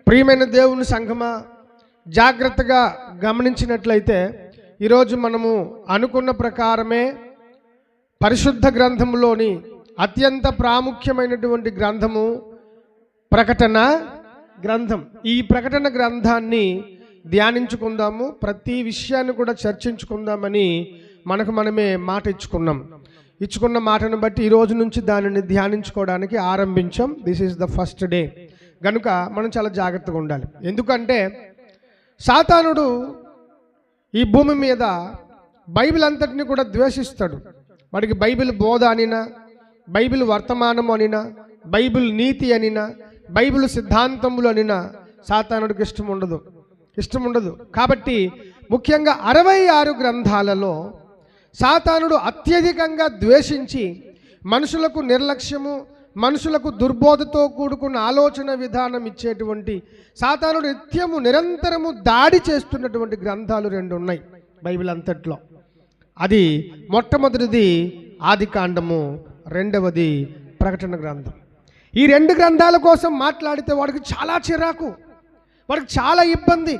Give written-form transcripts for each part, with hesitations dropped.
ప్రియమైన దేవుని సంఘమా, జాగ్రత్తగా గమనించినట్లయితే ఈరోజు మనము అనుకున్న ప్రకారమే పరిశుద్ధ గ్రంథంలోని అత్యంత ప్రాముఖ్యమైనటువంటి గ్రంథము ప్రకటన గ్రంథం. ఈ ప్రకటన గ్రంథాన్ని ధ్యానించుకుందాము, ప్రతి విషయాన్ని కూడా చర్చించుకుందామని మనకు మనమే మాట ఇచ్చుకున్న మాటను బట్టి ఈ రోజు నుంచి దానిని ధ్యానించుకోవడానికి ఆరంభించాం. This is the first day గనుక మనం చాలా జాగ్రత్తగా ఉండాలి. ఎందుకంటే సాతానుడు ఈ భూమి మీద బైబిల్ అంతటిని కూడా ద్వేషిస్తాడు. వాడికి బైబిల్ బోధ అనినా, బైబిల్ వర్తమానం అనినా, బైబిల్ నీతి అనినా, బైబిల్ సిద్ధాంతములు అనినా సాతానుడికి ఇష్టం ఉండదు. కాబట్టి ముఖ్యంగా 66 గ్రంథాలలో సాతానుడు అత్యధికంగా ద్వేషించి మనుషులకు నిర్లక్ష్యము, మనుషులకు దుర్బోధతో కూడుకున్న ఆలోచన విధానం ఇచ్చేటువంటి సాతానుడు నిరంతరము దాడి చేస్తున్నటువంటి గ్రంథాలు 2 ఉన్నాయి బైబిల్ అంతట్లో. అది మొట్టమొదటిది ఆదికాండము, రెండవది ప్రకటన గ్రంథం. ఈ 2 గ్రంథాల కోసం మాట్లాడితే వాడికి చాలా చిరాకు, వాడికి చాలా ఇబ్బంది.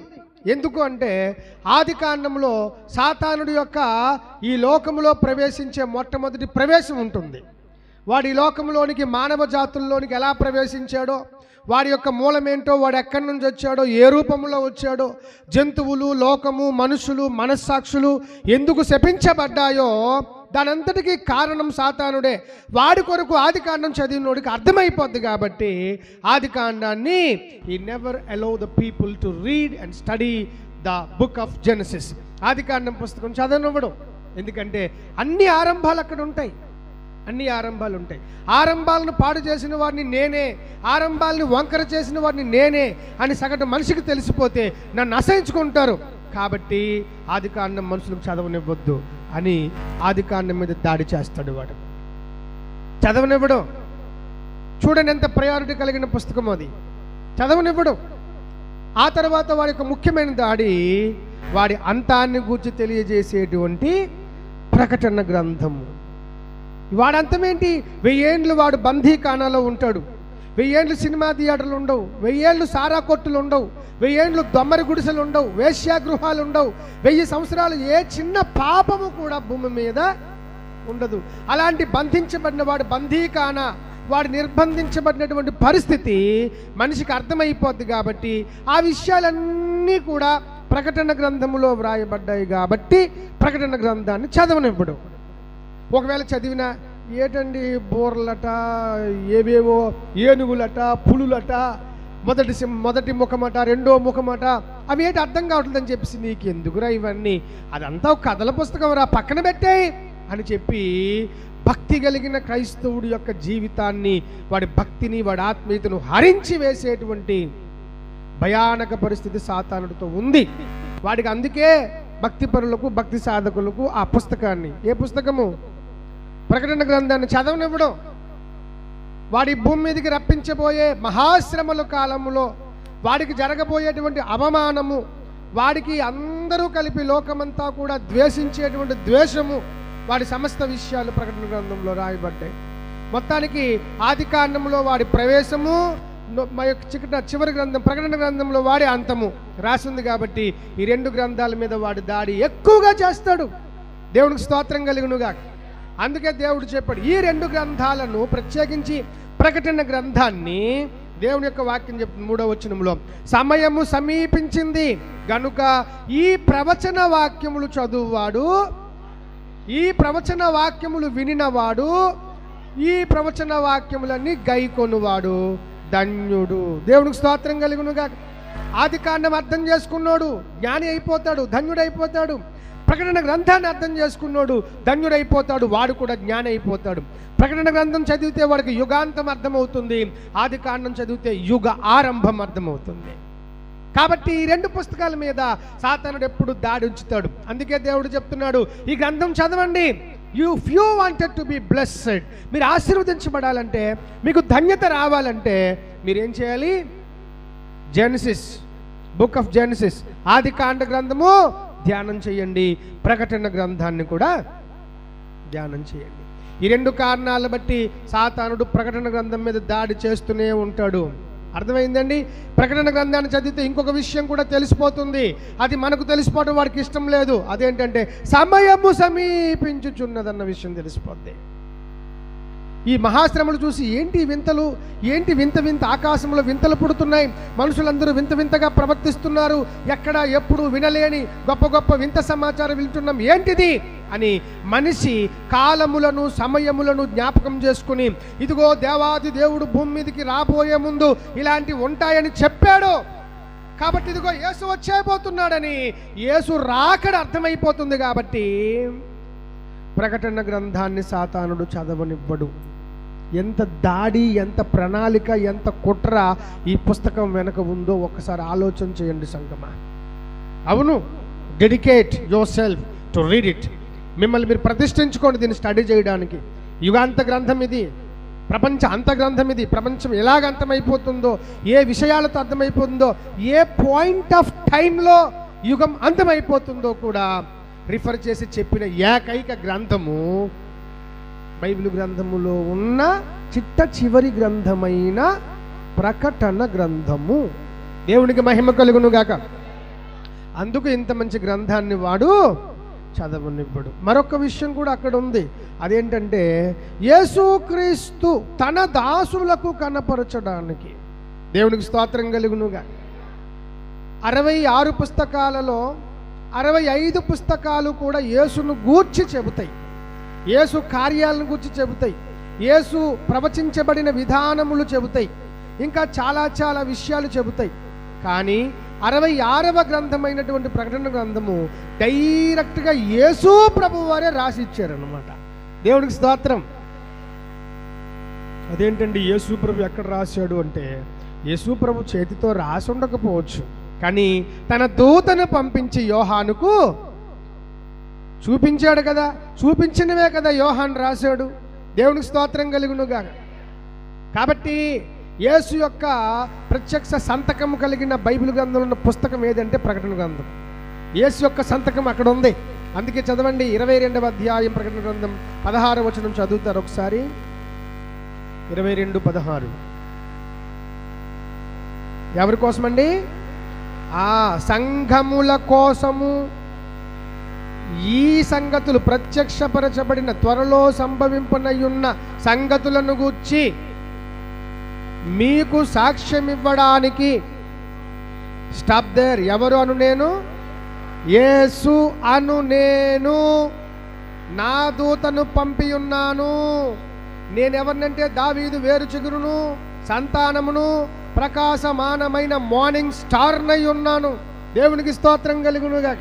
ఎందుకు అంటే ఆదికాండంలో సాతానుడి యొక్క ఈ లోకంలో ప్రవేశించే మొట్టమొదటి ప్రవేశం ఉంటుంది. వాడి లోకంలోనికి, మానవ జాతుల్లోనికి ఎలా ప్రవేశించాడో, వాడి యొక్క మూలమేంటో, వాడు ఎక్కడి నుంచి వచ్చాడో, ఏ రూపంలో వచ్చాడో, జంతువులు, లోకము, మనుషులు, మనస్సాక్షులు ఎందుకు శపించబడ్డాయో దానంతటికీ కారణం సాతానుడే. వాడి కొరకు ఆదికాండం చదివినోడికి అర్థమైపోద్ది. కాబట్టి ఆదికాండాన్ని ఈ never allow the people to read and study the book of Genesis. ఆదికాండం పుస్తకం చదవనివ్వడం. ఎందుకంటే అన్ని ఆరంభాలు అక్కడ ఉంటాయి, అన్ని ఆరంభాలు ఉంటాయి. ఆరంభాలను పాడు చేసిన వాడిని నేనే, ఆరంభాలను వంకర చేసిన వాడిని నేనే అని సగటు మనిషికి తెలిసిపోతే నన్ను అసహించుకుంటారు. కాబట్టి ఆదికాండం మనుషులకు చదవనివ్వద్దు అని ఆదికాండం మీద దాడి చేస్తాడు. వాడు చదవనివ్వడం. చూడండి ఎంత ప్రయారిటీ కలిగిన పుస్తకం అది. చదవనివ్వడం. ఆ తర్వాత వాడి యొక్క ముఖ్యమైన దాడి వాడి అంతాన్ని గూర్చి తెలియజేసేటువంటి ప్రకటన గ్రంథము. వాడు అంతమేంటి? 1000 ఏండ్లు వాడు బందీఖానాలో ఉంటాడు. 1000 ఏండ్లు సినిమా థియేటర్లు ఉండవు, 1000 ఏండ్లు సారా కొట్టులు ఉండవు, 1000 ఏండ్లు దొమ్మరి గుడిసెలు ఉండవు, వేశ్యాగృహాలు ఉండవు, 1000 సంవత్సరాలు ఏ చిన్న పాపము కూడా భూమి మీద ఉండదు. అలాంటి బంధించబడిన వాడు బందీఖాన, వాడు నిర్బంధించబడినటువంటి పరిస్థితి మనిషికి అర్థమైపోద్ది. కాబట్టి ఆ విషయాలన్నీ కూడా ప్రకటన గ్రంథములో వ్రాయబడ్డాయి. కాబట్టి ప్రకటన గ్రంథాన్ని చదవనివ్వడు. ఒకవేళ చదివినా ఏటండి బోర్లట, ఏవేవో ఏనుగులట, పులులట, మొదటి ముఖమట, రెండో ముఖమట, అవి ఏంటి అర్థం కావట్లేదని చెప్పేసి నీకు ఎందుకురా ఇవన్నీ, అదంతా ఒక కథల పుస్తకం రా, పక్కన పెట్టేయి అని చెప్పి భక్తి కలిగిన క్రైస్తవుడి యొక్క జీవితాన్ని, వాడి భక్తిని, వాడి ఆత్మీయతను హరించి వేసేటువంటి భయానక పరిస్థితి సాతానుడితో ఉంది. వాడికి అందుకే భక్తి పరులకు, భక్తి సాధకులకు ఆ పుస్తకాన్ని, ఏ పుస్తకము? ప్రకటన గ్రంథాన్ని చదవనివ్వడం. వాడి భూమి మీదకి రప్పించబోయే మహాశ్రమల కాలంలో వాడికి జరగబోయేటువంటి అవమానము, వాడికి అందరూ కలిపి లోకమంతా కూడా ద్వేషించేటువంటి ద్వేషము, వాడి సమస్త విషయాలు ప్రకటన గ్రంథంలో రాయబడ్డాయి. మొత్తానికి ఆదికాండంలో వాడి ప్రవేశము, చివరి గ్రంథం ప్రకటన గ్రంథంలో వాడి అంతము రాసింది. కాబట్టి ఈ 2 గ్రంథాల మీద వాడి దాడి ఎక్కువగా చేస్తాడు. దేవునికి స్తోత్రం కలుగునుగా. అందుకే దేవుడు చెప్పాడు, ఈ 2 గ్రంథాలను ప్రత్యేకించి ప్రకటన గ్రంథాన్ని దేవుని యొక్క వాక్యం చెప్తుంది 3వ వచనంలో, సమయము సమీపించింది గనుక ఈ ప్రవచన వాక్యములు చదువువాడు, ఈ ప్రవచన వాక్యములు వినినవాడు, ఈ ప్రవచన వాక్యములన్నీ గైకొనువాడు ధన్యుడు. దేవునికి స్తోత్రం కలుగునుగా. ఆదికాండం అర్థం చేసుకున్నాడు జ్ఞాని అయిపోతాడు, ధన్యుడైపోతాడు. ప్రకటన గ్రంథాన్ని అర్థం చేసుకున్నాడు ధన్యుడైపోతాడు, వాడు కూడా జ్ఞాని అయిపోతాడు. ప్రకటన గ్రంథం చదివితే వాడికి యుగాంతం అర్థమవుతుంది, ఆదికాండం చదివితే యుగ ఆరంభం అర్థమవుతుంది. కాబట్టి ఈ 2 పుస్తకాల మీద సాతానుడు ఎప్పుడు దాడి ఉంచుతాడు. అందుకే దేవుడు చెప్తున్నాడు, ఈ గ్రంథం చదవండి. If you wanted to be blessed, మీరు ఆశీర్వదించబడాలంటే, మీకు ధన్యత రావాలంటే మీరేం చేయాలి? జెనసిస్, బుక్ ఆఫ్ జెనసిస్, ఆదికాండ గ్రంథము ధ్యానం చేయండి, ప్రకటన గ్రంథాన్ని కూడా ధ్యానం చేయండి. ఈ 2 కారణాలను బట్టి సాతానుడు ప్రకటన గ్రంథం మీద దాడి చేస్తూనే ఉంటాడు. అర్థమైందండి. ప్రకటన గ్రంథాన్ని చదివితే ఇంకొక విషయం కూడా తెలిసిపోతుంది. అది మనకు తెలిసిపోవడం వాడికి ఇష్టం లేదు. అదేంటంటే సమయము సమీపించుచున్నదన్న విషయం తెలిసిపోద్ది. ఈ మహాశ్రమలు చూసి ఏంటి వింతలు, ఏంటి వింత వింత ఆకాశంలో వింతలు పుడుతున్నాయి, మనుషులందరూ వింత వింతగా ప్రవర్తిస్తున్నారు, ఎక్కడ ఎప్పుడు వినలేని గొప్ప గొప్ప వింత సమాచారం వింటున్నాం, ఏంటిది అని మనిషి కాలములను సమయములను జ్ఞాపకం చేసుకుని, ఇదిగో దేవాది దేవుడు భూమి మీదకి రాబోయే ముందు ఇలాంటివి ఉంటాయని చెప్పాడు కాబట్టి ఇదిగో యేసు వచ్చేయబోతున్నాడని, యేసు రాకడ అర్థమైపోతుంది కాబట్టి ప్రకటన గ్రంథాన్ని సాతానుడు చదవనివ్వడు. ఎంత దాడి, ఎంత ప్రణాళిక, ఎంత కుట్ర ఈ పుస్తకం వెనక ఉందో ఒకసారి ఆలోచన చేయండి సంగమా. అవును, dedicate your self to read it. మిమ్మల్ని మీరు ప్రతిష్ఠించుకోండి దీన్ని స్టడీ చేయడానికి. యుగాంత గ్రంథం ఇది, ప్రపంచ అంత గ్రంథం ఇది. ప్రపంచం ఎలాగ అంతమైపోతుందో, ఏ విషయాలతో అర్థమైపోతుందో, ఏ పాయింట్ ఆఫ్ టైంలో యుగం అంతమైపోతుందో కూడా రిఫర్ చేసి చెప్పిన ఏకైక గ్రంథము బైబిల్ గ్రంథములో ఉన్న చిట్ట చివరి గ్రంథమైన ప్రకటన గ్రంథము. దేవునికి మహిమ కలుగును గాక. అందుకు ఇంత మంచి గ్రంథాన్ని వాడు చదవనివ్వడు. మరొక విషయం కూడా అక్కడ ఉంది. అదేంటంటే యేసుక్రీస్తు తన దాసులకు కనపరచడానికి. దేవునికి స్తోత్రం కలుగును గాక. 66 పుస్తకాలలో 65 పుస్తకాలు కూడా యేసును గూర్చి చెబుతాయి, యేసు కార్యాలను గూర్చి చెబుతాయి, యేసు ప్రవచించబడిన విధానములు చెబుతాయి, ఇంకా చాలా చాలా విషయాలు చెబుతాయి. కానీ 66వ గ్రంథమైనటువంటి ప్రకటన గ్రంథము డైరెక్ట్గా యేసు ప్రభు వారే రాసి ఇచ్చారన్నమాట. దేవునికి స్తోత్రం. అదేంటండి యేసు ప్రభు ఎక్కడ రాశాడు అంటే, యేసు ప్రభు చేతితో రాసి ఉండకపోవచ్చు, కానీ తన దూతను పంపించి యోహానుకు చూపించాడు కదా, చూపించినవే కదా యోహాను రాశాడు. దేవునికి స్తోత్రం కలుగునుగా. కాబట్టి యేసు యొక్క ప్రత్యక్ష సంతకం కలిగిన బైబిల్ గ్రంథంలో ఉన్న పుస్తకం ఏదంటే ప్రకటన గ్రంథం. యేసు యొక్క సంతకం అక్కడ ఉంది. అందుకే చదవండి 22వ అధ్యాయం ప్రకటన గ్రంథం 16వ వచనం చదువుతారు ఒకసారి. 22:16 ఎవరి కోసమండి? సంఘముల కోసము ఈ సంగతులు ప్రత్యక్షపరచబడిన త్వరలో సంభవింపనయున్న సంగతులను గూర్చి మీకు సాక్ష్యం ఇవ్వడానికి. Stop there. ఎవరు అను నేను? యేసు అను నేను నా దూతను పంపి ఉన్నాను. నేనెవరినంటే దావీదు వేరు చిగురును, సంతానమును, ప్రకాశమానమైన మార్నింగ్ స్టార్నై ఉన్నాను. దేవునికి స్తోత్రం కలుగునుగా.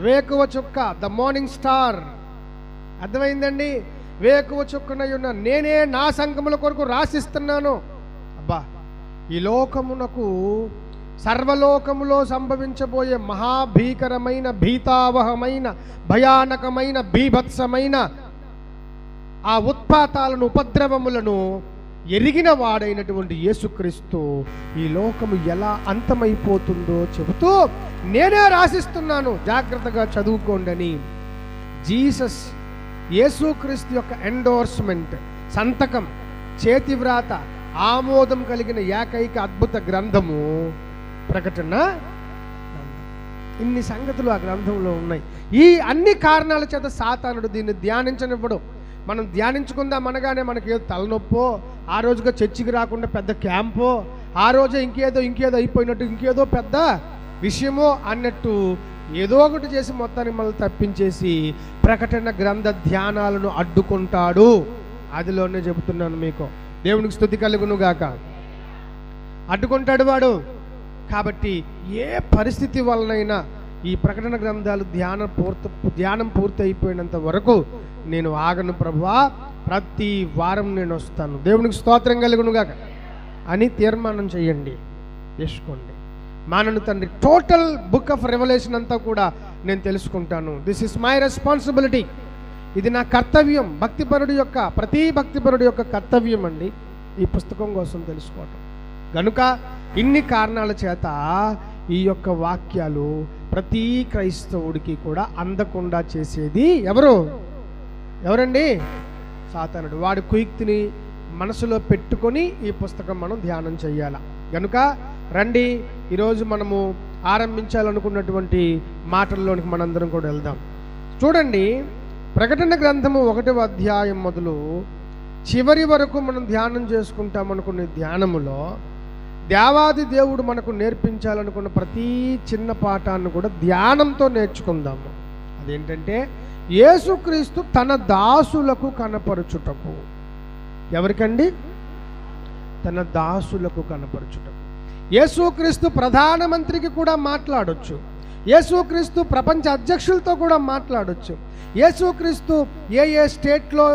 వేకువ చుక్క, ద మార్నింగ్ స్టార్. అర్థమైందండి? వేకువ చుక్కనై ఉన్నాను. నేనే నా సంఘముల కొరకు రాసిస్తున్నాను. అబ్బా, ఈ లోకమునకు సర్వలోకములో సంభవించబోయే మహాభీకరమైన, భీతావహమైన, భయానకమైన, బీభత్సమైన ఆ ఉత్పాతాలను, ఉపద్రవములను ఎరిగిన వాడైనటువంటి యేసుక్రీస్తు ఈ లోకము ఎలా అంతమైపోతుందో చెబుతూ నేనే రాసిస్తున్నాను, జాగ్రత్తగా చదువుకోండి అని జీసస్, యేసుక్రీస్తు యొక్క ఎండోర్స్మెంట్, సంతకం, చేతివ్రాత, ఆమోదం కలిగిన ఏకైక అద్భుత గ్రంథము ప్రకటన. ఇన్ని సంగతులు ఆ గ్రంథంలో ఉన్నాయి. ఈ అన్ని కారణాల చేత సాతానుడు దీన్ని ధ్యానించనివ్వడు. మనం ధ్యానించుకుందాం అనగానే మనకి ఏదో తలనొప్పో, ఆ రోజుగా చర్చికి రాకుండా పెద్ద క్యాంపో, ఆ రోజే ఇంకేదో అయిపోయినట్టు, ఇంకేదో పెద్ద విషయమో అన్నట్టు ఏదో ఒకటి చేసి మొత్తాన్ని మనల్ని తప్పించేసి ప్రకటన గ్రంథ ధ్యానాలను అడ్డుకుంటాడు. అదిలోనే చెబుతున్నాను మీకు. దేవునికి స్తుతి కలుగును గాక. అడ్డుకుంటాడు వాడు. కాబట్టి ఏ పరిస్థితి వలనైనా ఈ ప్రకటన గ్రంథాలు ధ్యానం పూర్తి అయిపోయినంత వరకు నేను ఆగను ప్రభువా, ప్రతి వారం నేను వస్తాను. దేవునికి స్తోత్రం కలుగునుగాక అని తీర్మానం చేయండి, చేసుకోండి. మానను తండ్రి, టోటల్ బుక్ ఆఫ్ రెవల్యూషన్ అంతా కూడా నేను తెలుసుకుంటాను. This is my responsibility. ఇది నా కర్తవ్యం. ప్రతి భక్తిపరుడి యొక్క కర్తవ్యం అండి ఈ పుస్తకం కోసం తెలుసుకోవటం. కనుక ఇన్ని కారణాల చేత ఈ యొక్క వాక్యాలు ప్రతి క్రైస్తవుడికి కూడా అందకుండా చేసేది ఎవరండి? సాతానుడు. వాడి కుయుక్తిని మనసులో పెట్టుకొని ఈ పుస్తకం మనం ధ్యానం చేయాలి. కనుక రండి, ఈరోజు మనము ఆరంభించాలనుకున్నటువంటి మాటల్లోనికి మనందరం కూడా వెళ్దాం. చూడండి, ప్రకటన గ్రంథము 1వ అధ్యాయం మొదలు చివరి వరకు మనం ధ్యానం చేసుకుంటామనుకునే ధ్యానములో దేవాది దేవుడు మనకు నేర్పించాలనుకున్న ప్రతి చిన్న పాఠాన్ని కూడా ధ్యానంతో నేర్చుకుందాము. అదేంటంటే యేసుక్రీస్తు తన దాసులకు కనపరచుటకు. ఎవరికండి? తన దాసులకు కనపరచుటకు. యేసుక్రీస్తు ప్రధానమంత్రికి కూడా మాట్లాడొచ్చు, యేసుక్రీస్తు ప్రపంచ అధ్యక్షులతో కూడా మాట్లాడొచ్చు, యేసుక్రీస్తు ఏ స్టేట్లో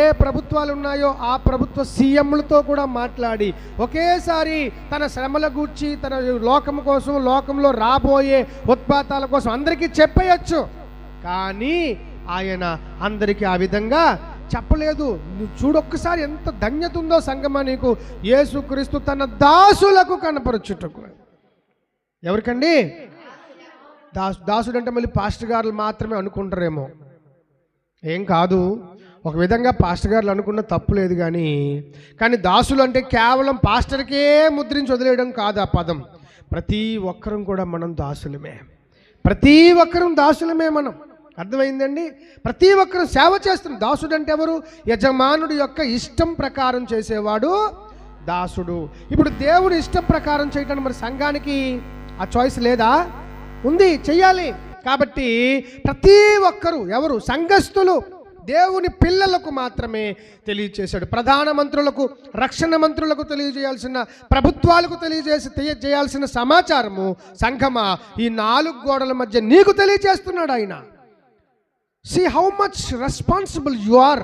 ఏ ప్రభుత్వాలు ఉన్నాయో ఆ ప్రభుత్వ సీఎంలతో కూడా మాట్లాడి ఒకేసారి తన శ్రమల గూర్చి, తన లోకం కోసం, లోకంలో రాబోయే ఉత్పాతాల కోసం అందరికీ చెప్పేయచ్చు. కానీ ఆయన అందరికీ ఆ విధంగా చెప్పలేదు. నువ్వు చూడొక్కసారి ఎంత ధన్యత ఉందో సంగమా నీకు. యేసుక్రీస్తు తన దాసులకు కనపరచుటకు. ఎవరికండి? దాసుడు అంటే మళ్ళీ పాస్టర్ గారు మాత్రమే అనుకుంటారేమో. ఏం కాదు, ఒక విధంగా పాస్టర్ గారు అనుకున్న తప్పు లేదు. కానీ దాసులు అంటే కేవలం పాస్టర్కే ముద్రించి వదిలేయడం కాదు ఆ పదం. ప్రతి ఒక్కరం కూడా మనం దాసులమే, ప్రతి ఒక్కరం దాసులమే. మనం అర్థమైందండి? ప్రతి ఒక్కరూ సేవ చేస్తున్నాం. దాసుడు అంటే ఎవరు? యజమానుడి యొక్క ఇష్టం ప్రకారం చేసేవాడు దాసుడు. ఇప్పుడు దేవుడి ఇష్టం ప్రకారం చేయడానికి మరి సంఘానికి ఆ చాయిస్ లేదా? ఉంది, చెయ్యాలి. కాబట్టి ప్రతి ఒక్కరూ ఎవరు? సంఘస్థులు దేవుని పిల్లలకు మాత్రమే తెలియజేశాడు. ప్రధానమంత్రులకు, రక్షణ మంత్రులకు తెలియజేయాల్సిన, ప్రభుత్వాలకు తెలియజేయాల్సిన సమాచారము సంఘమా ఈ 4 గోడల మధ్య నీకు తెలియజేస్తున్నాడు ఆయన. See how much responsible you are.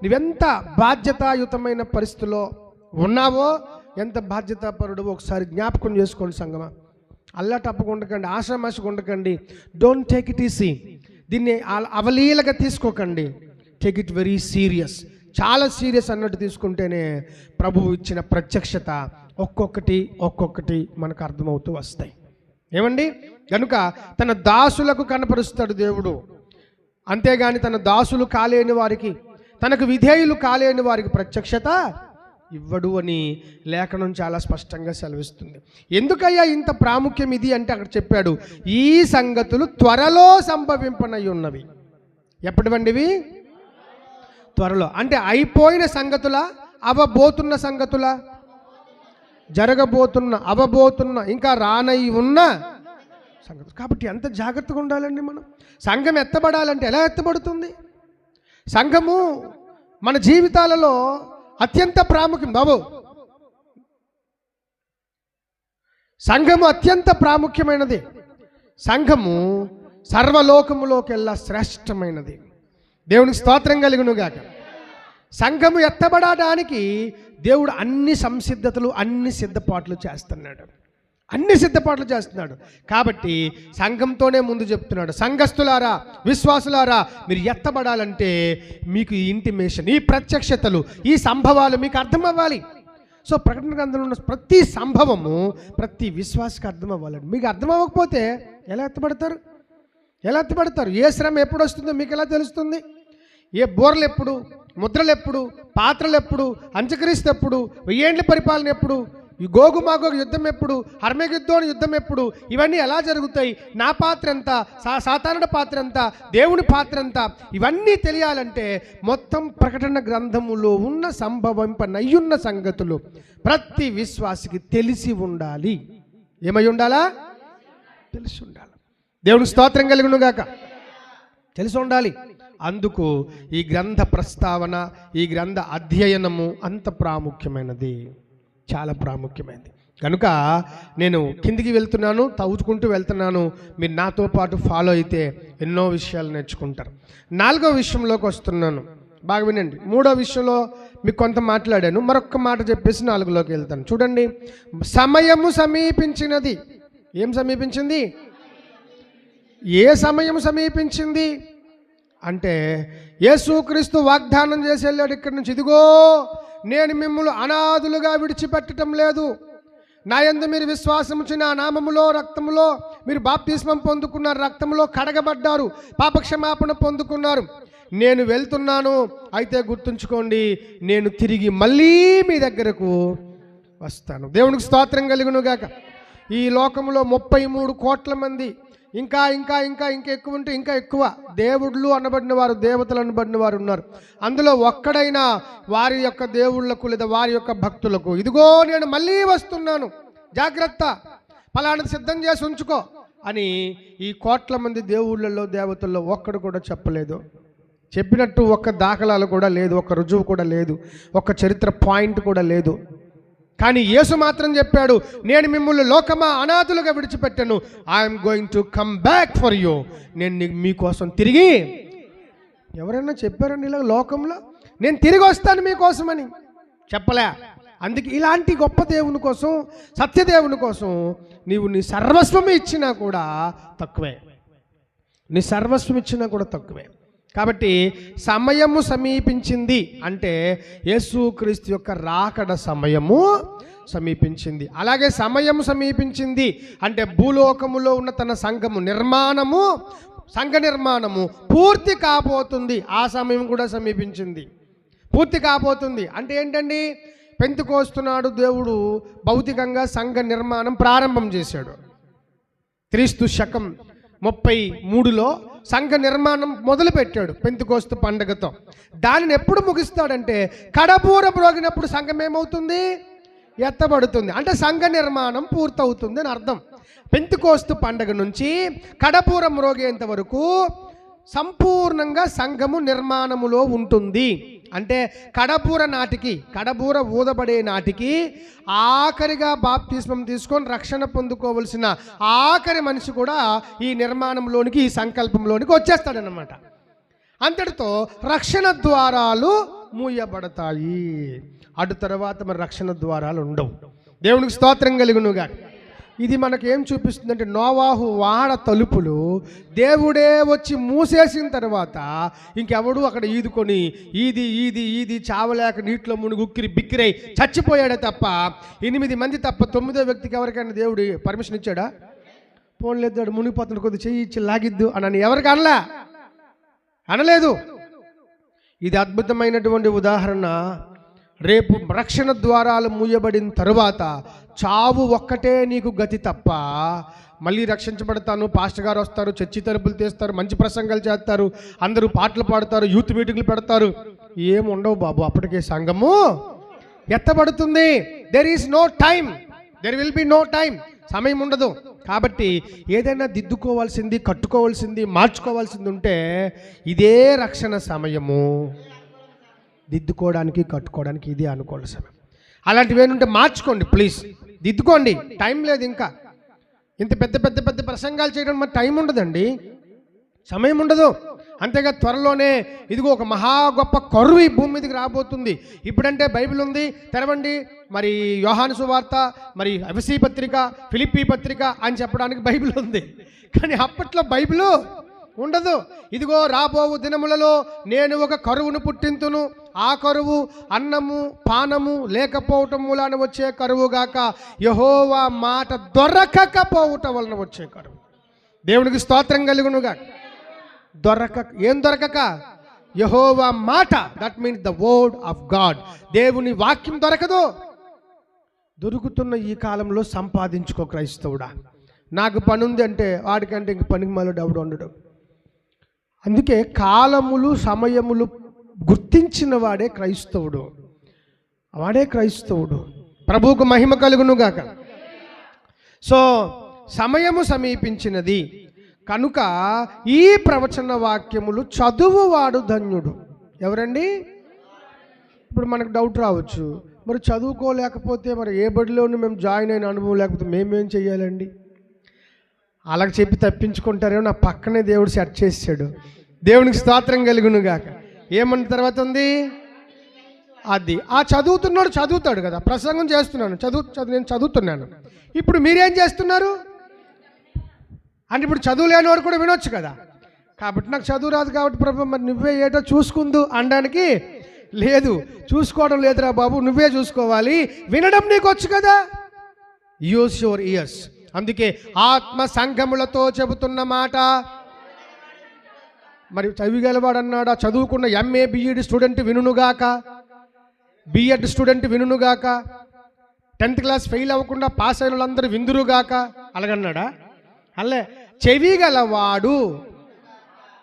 నువ్వెంత బాధ్యతాయుతమైన పరిస్థితిలో ఉన్నావో, ఎంత బాధ్యతాపరుడు ఒకసారి జ్ఞాపకం చేసుకోండి సంగమా. అల్లా తప్పకుండా ఉండకండి, ఆశామాషగా ఉండకండి. Don't take it easy. దీన్ని అవలీలగా తీసుకోకండి. టేక్ ఇట్ వెరీ సీరియస్, చాలా సీరియస్ అన్నట్టు తీసుకుంటేనే ప్రభువు ఇచ్చిన ప్రత్యక్షత ఒక్కొక్కటి మనకు అర్థమవుతూ వస్తాయి. ఏమండి? కనుక తన దాసులకు కనపరుస్తాడు దేవుడు. అంతేగాని తన దాసులు కాలేని వారికి, తనకు విధేయులు కాలేని వారికి ప్రత్యక్షత ఇవ్వడు అని లేఖనం చాలా స్పష్టంగా సెలవిస్తుంది. ఎందుకయ్యా ఇంత ప్రాముఖ్యం ఇది అంటే అక్కడ చెప్పాడు, ఈ సంగతులు త్వరలో సంభవింపనై ఉన్నవి. ఎప్పటివండివి? త్వరలో. అంటే అయిపోయిన సంగతుల, అవబోతున్న సంగతుల, జరగబోతున్న, అవబోతున్న, ఇంకా రానై ఉన్న సంగతులు. కాబట్టి ఎంత జాగ్రత్తగా ఉండాలండి మనం. సంఘం ఎత్తబడాలంటే ఎలా ఎత్తబడుతుంది? సంఘము మన జీవితాలలో అత్యంత ప్రాముఖ్యం బాబు. సంఘము అత్యంత ప్రాముఖ్యమైనది. సంఘము సర్వలోకములోకెల్లా శ్రేష్టమైనది. దేవునికి స్తోత్రం కలుగునుగాక. సంఘము ఎత్తబడడానికి దేవుడు అన్ని సంసిద్ధతలు, అన్ని సిద్ధపాట్లు చేస్తున్నాడు. కాబట్టి సంఘంతోనే ముందు చెప్తున్నాడు, సంఘస్థులారా, విశ్వాసులారా, మీరు ఎత్తబడాలంటే మీకు ఈ ఇంటిమేషన్, ఈ ప్రత్యక్షతలు, ఈ సంభవాలు మీకు అర్థం అవ్వాలి. సో ప్రకటన గ్రంథంలో ఉన్న ప్రతి సంభవము ప్రతి విశ్వాసకి అర్థం అవ్వాలండి. మీకు అర్థం అవ్వకపోతే ఎలా ఎత్తబడతారు? ఏ శ్రమ ఎప్పుడు వస్తుందో మీకు ఎలా తెలుస్తుంది? ఏ బోర్లు ఎప్పుడు, ముద్రలు ఎప్పుడు, పాత్రలు ఎప్పుడు, అంత్యక్రీస్తు ఎప్పుడు, 1000 ఏండ్ల పరిపాలన ఎప్పుడు, ఈ గోగు మాగోగు యుద్ధం ఎప్పుడు, హర్మగిద్దోను యుద్ధం ఎప్పుడు, ఇవన్నీ ఎలా జరుగుతాయి? నా పాత్ర ఎంత, సాతానుడి పాత్ర ఎంత, దేవుని పాత్ర ఎంత, ఇవన్నీ తెలియాలంటే మొత్తం ప్రకటన గ్రంథములో ఉన్న సంభవింపనయ్యున్న సంగతులు ప్రతి విశ్వాసికి తెలిసి ఉండాలి. ఏమై ఉండాలా? తెలిసి ఉండాలి. దేవుని స్తోత్రం కలుగునుగాక. తెలిసి ఉండాలి. అందుకు ఈ గ్రంథ ప్రస్తావన, ఈ గ్రంథ అధ్యయనము అంత ప్రాముఖ్యమైనది, చాలా ప్రాముఖ్యమైనది. కనుక నేను కిందికి వెళ్తున్నాను, తవ్వుకుంటూ వెళ్తున్నాను. మీరు నాతో పాటు ఫాలో అయితే ఎన్నో విషయాలు నేర్చుకుంటారు. 4వ విషయంలోకి వస్తున్నాను, బాగా వినండి. 3వ విషయంలో మీకు కొంత మాట్లాడాను, మరొక్క మాట చెప్పేసి 4లోకి వెళ్తాను. చూడండి, సమయము సమీపించినది. ఏం సమీపించింది? ఏ సమయం సమీపించింది అంటే యేసుక్రీస్తు వాగ్దానం చేసి వెళ్ళాడు ఇక్కడి నుంచి, ఇదిగో నేను మిమ్మల్ని అనాథులుగా విడిచిపెట్టడం లేదు, నా యందు మీరు విశ్వాసం ఉంచి నా నామములో, రక్తములో మీరు బాప్తిస్మం పొందుకున్నారు, రక్తములో కడగబడ్డారు, పాపక్షమాపణ పొందుకున్నారు. నేను వెళ్తున్నాను, అయితే గుర్తుంచుకోండి, నేను తిరిగి మళ్ళీ మీ దగ్గరకు వస్తాను. దేవునికి స్తోత్రం కలుగును గాక. ఈ లోకంలో 33 కోట్ల మంది, ఇంకా ఇంకా ఇంకా ఇంకా ఎక్కువ ఉంటే ఇంకా ఎక్కువ దేవుళ్ళు అనబడిన వారు, దేవతలు అనబడిన వారు ఉన్నారు. అందులో ఒక్కడైనా వారి యొక్క దేవుళ్లకు లేదా వారి యొక్క భక్తులకు, ఇదిగో నేను మళ్ళీ వస్తున్నాను, జాగ్రత్త, ఫలానది సిద్ధం చేసి ఉంచుకో అని ఈ కోట్ల మంది దేవుళ్ళల్లో దేవతల్లో ఒక్కడు కూడా చెప్పలేదు. చెప్పినట్టు ఒక్క దాఖలాలు కూడా లేదు, ఒక్క రుజువు కూడా లేదు, ఒక్క చరిత్ర పాయింట్ కూడా లేదు. కానీ యేసు మాత్రం చెప్పాడు, నేను మిమ్మల్ని లోకమా అనాథులుగా విడిచిపెట్టాను, I'm going to come back for you, నేను మీకోసం తిరిగి. ఎవరైనా చెప్పారండి ఇలా లోకంలో నేను తిరిగి వస్తాను మీకోసమని? చెప్పలే. అందుకే ఇలాంటి గొప్ప దేవుని కోసం, సత్యదేవుని కోసం నీవు నీ సర్వస్వం ఇచ్చినా కూడా తక్కువే, నీ సర్వస్వం ఇచ్చినా కూడా తక్కువే. కాబట్టి సమయము సమీపించింది అంటే యేసుక్రీస్తు యొక్క రాకడ సమయము సమీపించింది. అలాగే సమయము సమీపించింది అంటే భూలోకములో ఉన్న తన సంఘ నిర్మాణము పూర్తి కాబోతుంది. ఆ సమయం కూడా సమీపించింది, పూర్తి కాబోతుంది. అంటే ఏంటండి? పెంతెకోస్తు దేవుడు భౌతికంగా సంఘ నిర్మాణం ప్రారంభం చేశాడు. క్రీస్తు శకం 33లో సంఘ నిర్మాణం మొదలుపెట్టాడు పెంతెకోస్తు పండుగతో. దానిని ఎప్పుడు ముగిస్తాడంటే కడబూర మ్రోగినప్పుడు సంఘం ఏమవుతుంది? ఎత్తబడుతుంది. అంటే సంఘ నిర్మాణం పూర్తవుతుంది అని అర్థం. పెంతెకోస్తు పండుగ నుంచి కడబూర మ్రోగేంత వరకు సంపూర్ణంగా సంఘము నిర్మాణములో ఉంటుంది. అంటే కడబూర ఊదబడే నాటికి ఆఖరిగా బాప్తిస్మం తీసుకొని రక్షణ పొందుకోవలసిన ఆఖరి మనిషి కూడా ఈ నిర్మాణంలోనికి, ఈ సంకల్పంలోనికి వచ్చేస్తాడనమాట. అంతటితో రక్షణ ద్వారాలు మూయబడతాయి. అటు తర్వాత మరి రక్షణ ద్వారాలు ఉండవు. దేవునికి స్తోత్రం కలుగునుగా. ఇది మనకేం చూపిస్తుందంటే నోవాహు వాడ తలుపులు దేవుడే వచ్చి మూసేసిన తర్వాత ఇంకెవడు అక్కడ ఈదుకొని ఈది చావలేక నీటిలో మునిగి ఉక్కిరి బిక్కిరై చచ్చిపోయాడే తప్ప 8 మంది తప్ప 9వ వ్యక్తికి ఎవరికైనా దేవుడు పర్మిషన్ ఇచ్చాడా? పోన్లేదు, మునిగిపోతున్న కొద్ది చెయ్యి ఇచ్చి లాగిద్దు అని ఎవరికి అనలేదు. ఇది అద్భుతమైనటువంటి ఉదాహరణ. రేపు రక్షణ ద్వారాలు మూయబడిన తరువాత చావు ఒక్కటే నీకు గతి తప్ప మళ్ళీ రక్షించబడతాను, పాస్టర్ గారు వస్తారు, చర్చి తలుపులు తీస్తారు, మంచి ప్రసంగాలు చేస్తారు, అందరూ పాటలు పాడతారు, యూత్ మీటింగ్లు పెడతారు, ఏమి ఉండవు బాబు. అప్పటికే సంఘము ఎత్తబడుతుంది. There is no time, there will be no time. సమయం ఉండదు. కాబట్టి ఏదైనా దిద్దుకోవాల్సింది, కట్టుకోవాల్సింది, మార్చుకోవాల్సింది ఉంటే ఇదే రక్షణ సమయము. దిద్దుకోవడానికి, కట్టుకోవడానికి ఇదే అనుకోవాలి సమయం. అలాంటివి ఏమంటే మార్చుకోండి ప్లీజ్, దిద్దుకోండి. టైం లేదు. ఇంకా ఇంత పెద్ద పెద్ద పెద్ద ప్రసంగాలు చేయడం మరి టైం ఉండదండి, సమయం ఉండదు. అంతేగా త్వరలోనే ఇదిగో ఒక మహా గొప్ప కరువు ఈ భూమి మీదకి రాబోతుంది. ఇప్పుడంటే బైబిల్ ఉంది, తెరవండి. మరి యోహాను సువార్త, మరి ఎఫెసీ పత్రిక, ఫిలిప్పీ పత్రిక అని చెప్పడానికి బైబిల్ ఉంది. కానీ అప్పట్లో బైబిల్ ఉండదు. ఇదిగో రాబోవు దినములలో నేను ఒక కరువును పుట్టింతును, ఆ కరువు అన్నము పానము లేకపోవటం మూలాన వచ్చే కరువుగాక యెహోవా మాట దొరకకపోవటం వలన వచ్చే కరువు. దేవునికి స్తోత్రం కలుగునుగా. ఏం దొరకక? యెహోవా మాట, that means the word of God. దేవుని వాక్యం దొరకదు. దొరుకుతున్న ఈ కాలంలో సంపాదించుకో క్రైస్తవుడా. నాకు పని ఉంది అంటే వాడికంటే ఇంక పనికి మళ్ళీ ఎవడు ఉండడు. అందుకే కాలములు సమయములు గుర్తించిన వాడే క్రైస్తవుడు, వాడే క్రైస్తవుడు. ప్రభువుకు మహిమ కలుగునుగాక. సో సమయము సమీపించినది కనుక ఈ ప్రవచన వాక్యములు చదువువాడు ధన్యుడు. ఎవరండి? ఇప్పుడు మనకు డౌట్ రావచ్చు, మరి చదువుకోలేకపోతే మరి ఏ బడిలోనూ మేము జాయిన్ అయిన అనుభవం లేకపోతే మేమేం చెయ్యాలండి? అలాగ చెప్పి తప్పించుకుంటారేమో. నా పక్కనే దేవుడు సెట్ చేసాడు. దేవునికి స్తోత్రం కలుగునుగాక. ఏమన్న తర్వాత ఉంది అది. ఆ చదువుతున్నాడు చదువుతాడు కదా, ప్రసంగం చేస్తున్నాను, నేను చదువుతున్నాను. ఇప్పుడు మీరేం చేస్తున్నారు అంటే ఇప్పుడు చదువు లేనివాడు కూడా వినొచ్చు కదా. కాబట్టి నాకు చదువు రాదు కాబట్టి ప్రభు మరి నువ్వే ఏటో చూసుకుందు అనడానికి లేదు. చూసుకోవడం లేదురా బాబు, నువ్వే చూసుకోవాలి. వినడం నీకు వచ్చు కదా. Use your ears. అందుకే ఆత్మ సంఘములతో చెబుతున్న మాట. మరి చదివిగలవాడు అన్నాడా? చదువుకున్న ఎంఏ బిఈడి స్టూడెంట్ వినుగాక, బిఎడ్ స్టూడెంట్ వినుగాక, 10th క్లాస్ ఫెయిల్ అవ్వకుండా పాస్ అయిన వాళ్ళందరూ విందురుగాక అలాగన్నాడా? అల్లే చెవి గలవాడు.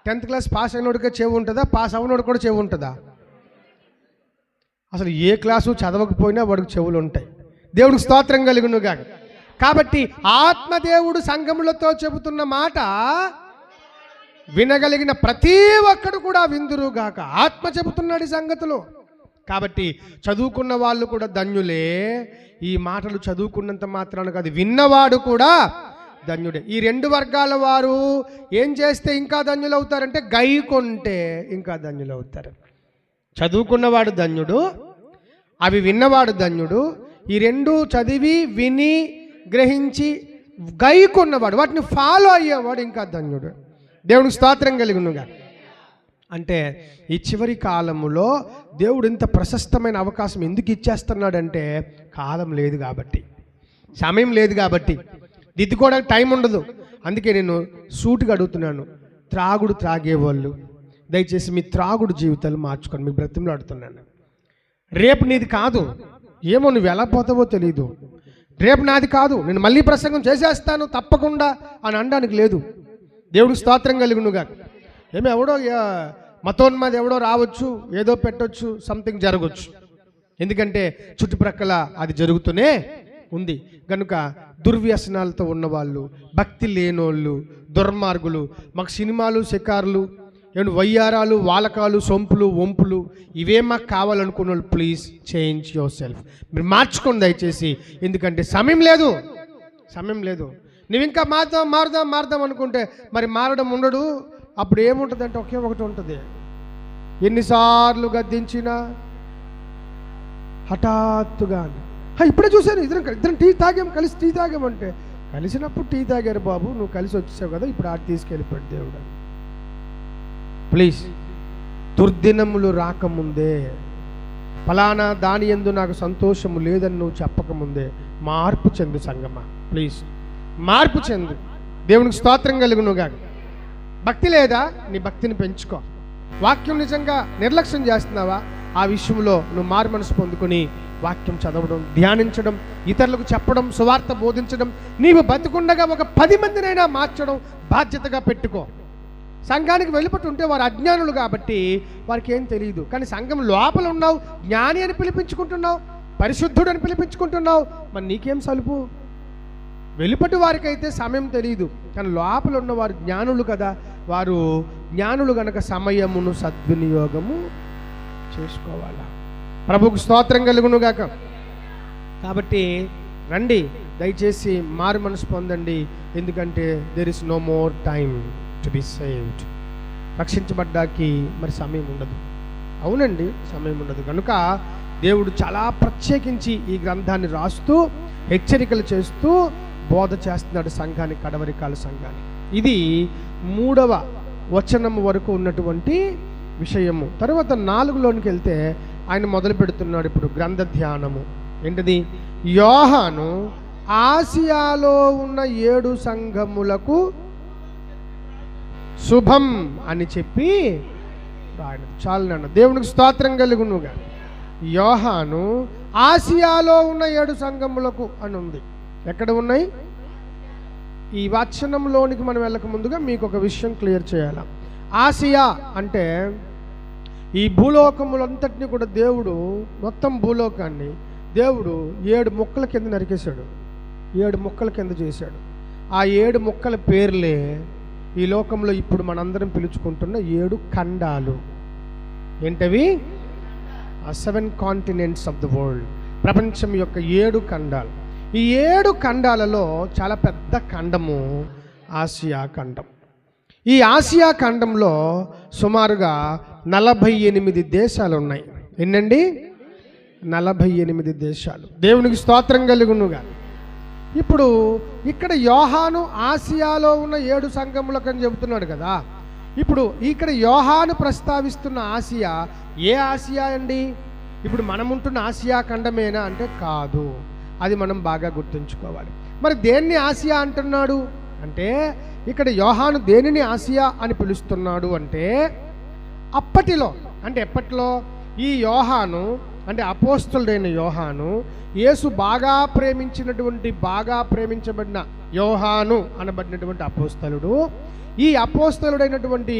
10th క్లాస్ పాస్ అయినోడికే చెవి ఉంటుందా? పాస్ అవనోడు కూడా చెవి ఉంటుందా? అసలు ఏ క్లాసు చదవకపోయినా వాడికి చెవులు ఉంటాయి. దేవుడికి స్తోత్రం కలుగునుగాక. కాబట్టి ఆత్మదేవుడు సంఘములతో చెబుతున్న మాట వినగలిగిన ప్రతి ఒక్కడు కూడా విందురుగాక. ఆత్మ చెబుతున్నాడు ఈ సంగతులు. కాబట్టి చదువుకున్న వాళ్ళు కూడా ధన్యులే. ఈ మాటలు చదువుకున్నంత మాత్రాన కాదు, విన్నవాడు కూడా ధన్యుడే. ఈ 2 వర్గాల వారు ఏం చేస్తే ఇంకా ధన్యులు అవుతారంటే గైకొంటే ఇంకా ధన్యులు అవుతారు. చదువుకున్నవాడు ధన్యుడు, అవి విన్నవాడు ధన్యుడు. ఈ 2 చదివి విని గ్రహించి గైకొన్నవాడు, వాటిని ఫాలో అయ్యేవాడు ఇంకా ధన్యుడు. దేవునికి స్తోత్రం కలుగునుగా. అంటే ఈ చివరి కాలములో దేవుడు ఇంత ప్రశస్తమైన అవకాశం ఎందుకు ఇచ్చేస్తున్నాడంటే కాలం లేదు కాబట్టి, సమయం లేదు కాబట్టి, దిద్దుకోవడానికి టైం ఉండదు. అందుకే నేను సూటిగా అడుగుతున్నాను, త్రాగుడు త్రాగేవాళ్ళు దయచేసి మీ త్రాగుడు జీవితాలు మార్చుకొని మీ బ్రతిమలాడుతున్నాను. రేపు నీది కాదు, ఏమో నువ్వు ఎలా పోతావో తెలీదు. రేపు నాది కాదు, నేను మళ్ళీ ప్రసంగం చేసేస్తాను తప్పకుండా అని అనడానికి లేదు. దేవుడికి స్తోత్రం కలుగునుగా. ఏమో ఎవడో మతోన్మాది ఎవడో రావచ్చు, ఏదో పెట్టవచ్చు, సంథింగ్ జరగవచ్చు. ఎందుకంటే చుట్టుప్రక్కల అది జరుగుతూనే ఉంది కనుక దుర్వ్యసనాలతో ఉన్నవాళ్ళు, భక్తి లేనోళ్ళు, దుర్మార్గులు, మాకు సినిమాలు షికారులు, ఏమి వయ్యారాలు, వాలకాలు, సొంపులు, వంపులు ఇవే మాకు కావాలనుకున్న వాళ్ళు ప్లీజ్ చేంజ్ యువర్ సెల్ఫ్. మీరు మార్చుకోండి దయచేసి. ఎందుకంటే సమయం లేదు. నువ్వు ఇంకా మారుదాం అనుకుంటే మరి మారడం ఉండడు. అప్పుడు ఏముంటుంది అంటే ఒకే ఒకటి ఉంటుంది, ఎన్నిసార్లు గద్దించినా హఠాత్తుగా ఇప్పుడే చూశాను, ఇద్దరం టీ తాగాం, కలిసి టీ తాగామంటే కలిసినప్పుడు టీ తాగారు బాబు, నువ్వు కలిసి వచ్చేసావు కదా, ఇప్పుడు ఆడు తీసుకెళ్ళిపోయాడు దేవుడు. ప్లీజ్, దుర్దినములు రాకముందే, ఫలానా దాని యందు నాకు సంతోషము లేదని నువ్వు చెప్పకముందే మార్పు చెందు సంగమా. ప్లీజ్ మార్పు చెందు. దేవునికి స్తోత్రం కలుగునుగా. భక్తి లేదా? నీ భక్తిని పెంచుకో. వాక్యం నిజంగా నిర్లక్ష్యం చేస్తున్నావా? ఆ విషయంలో నువ్వు మారు మనసు పొందుకొని వాక్యం చదవడం, ధ్యానించడం, ఇతరులకు చెప్పడం, సువార్త బోధించడం, నీవు బతికుండగా ఒక 10 మందినైనా మార్చడం బాధ్యతగా పెట్టుకో. సంఘానికి వెళ్ళిపట్టు ఉంటే వారు అజ్ఞానులు కాబట్టి వారికి ఏం తెలియదు. కానీ సంఘం లోపల ఉన్నావు, జ్ఞాని అని పిలిపించుకుంటున్నావు, పరిశుద్ధుడు అని పిలిపించుకుంటున్నావు, మరి నీకేం సలుపు? వెలుపటి వారికి అయితే సమయం తెలియదు, కానీ లోపల ఉన్నవారు జ్ఞానులు కదా. వారు జ్ఞానులు గనక సమయమును సద్వినియోగము చేసుకోవాలా. ప్రభువుకు స్తోత్రం కలుగునుగాక. కాబట్టి రండి, దయచేసి మారు మనసు పొందండి. ఎందుకంటే there is no more time to be saved. రక్షించబడ్డాకి మరి సమయం ఉండదు. అవునండి, సమయం ఉండదు. కనుక దేవుడు చాలా ప్రత్యేకించి ఈ గ్రంథాన్ని రాస్తూ హెచ్చరికలు చేస్తూ బోధ చేస్తున్నాడు సంఘానికి, కడవరి కాల సంఘానికి. ఇది 3వ వచనం వరకు ఉన్నటువంటి విషయము. తర్వాత 4లోనికి వెళ్తే ఆయన మొదలు పెడుతున్నాడు ఇప్పుడు గ్రంథ ధ్యానము. ఏంటిది? యోహాను ఆసియాలో ఉన్న 7 సంఘములకు శుభం అని చెప్పి రాయడం. చాలు నాన్న, దేవునికి స్తోత్రం కలుగునుగా. యోహాను ఆసియాలో ఉన్న 7 సంఘములకు అని ఉంది. ఎక్కడ ఉన్నాయి? ఈ వచనంలోనికి మనం వెళ్ళక ముందుగా మీకు ఒక విషయం క్లియర్ చేయాలి. ఆసియా అంటే ఈ భూలోకములంతటినీ కూడా దేవుడు, మొత్తం భూలోకాన్ని దేవుడు 7 ముక్కల కింద నరికేశాడు, 7 ముక్కల కింద చేశాడు. ఆ 7 ముక్కల పేర్లే ఈ లోకంలో ఇప్పుడు మనందరం పిలుచుకుంటున్న 7 ఖండాలు. ఏంటవి? 7 కాంటినెంట్స్ ఆఫ్ ద వరల్డ్. ప్రపంచం యొక్క 7 ఖండాలు. ఈ 7 ఖండాలలో చాలా పెద్ద ఖండము ఆసియా ఖండం. ఈ ఆసియా ఖండంలో సుమారుగా 48 దేశాలు ఉన్నాయి. ఎన్నండి? 48 దేశాలు. దేవునికి స్తోత్రం కలుగునుగా. ఇప్పుడు ఇక్కడ యోహాను ఆసియాలో ఉన్న 7 సంఘములకు అని చెబుతున్నాడు కదా. ఇప్పుడు ఇక్కడ యోహాను ప్రస్తావిస్తున్న ఆసియా ఏ ఆసియా అండి? ఇప్పుడు మనం ఉంటున్న ఆసియా ఖండమేనా అంటే కాదు. అది మనం బాగా గుర్తుంచుకోవాలి. మరి దేన్ని ఆసియా అంటున్నాడు అంటే, ఇక్కడ యోహాను దేనిని ఆసియా అని పిలుస్తున్నాడు అంటే, అప్పటిలో, అంటే ఎప్పట్లో ఈ యోహాను అంటే అపోస్తలుడైన యోహాను, యేసు బాగా ప్రేమించబడిన యోహాను అనబడినటువంటి అపోస్తలుడు, ఈ అపోస్తలుడైనటువంటి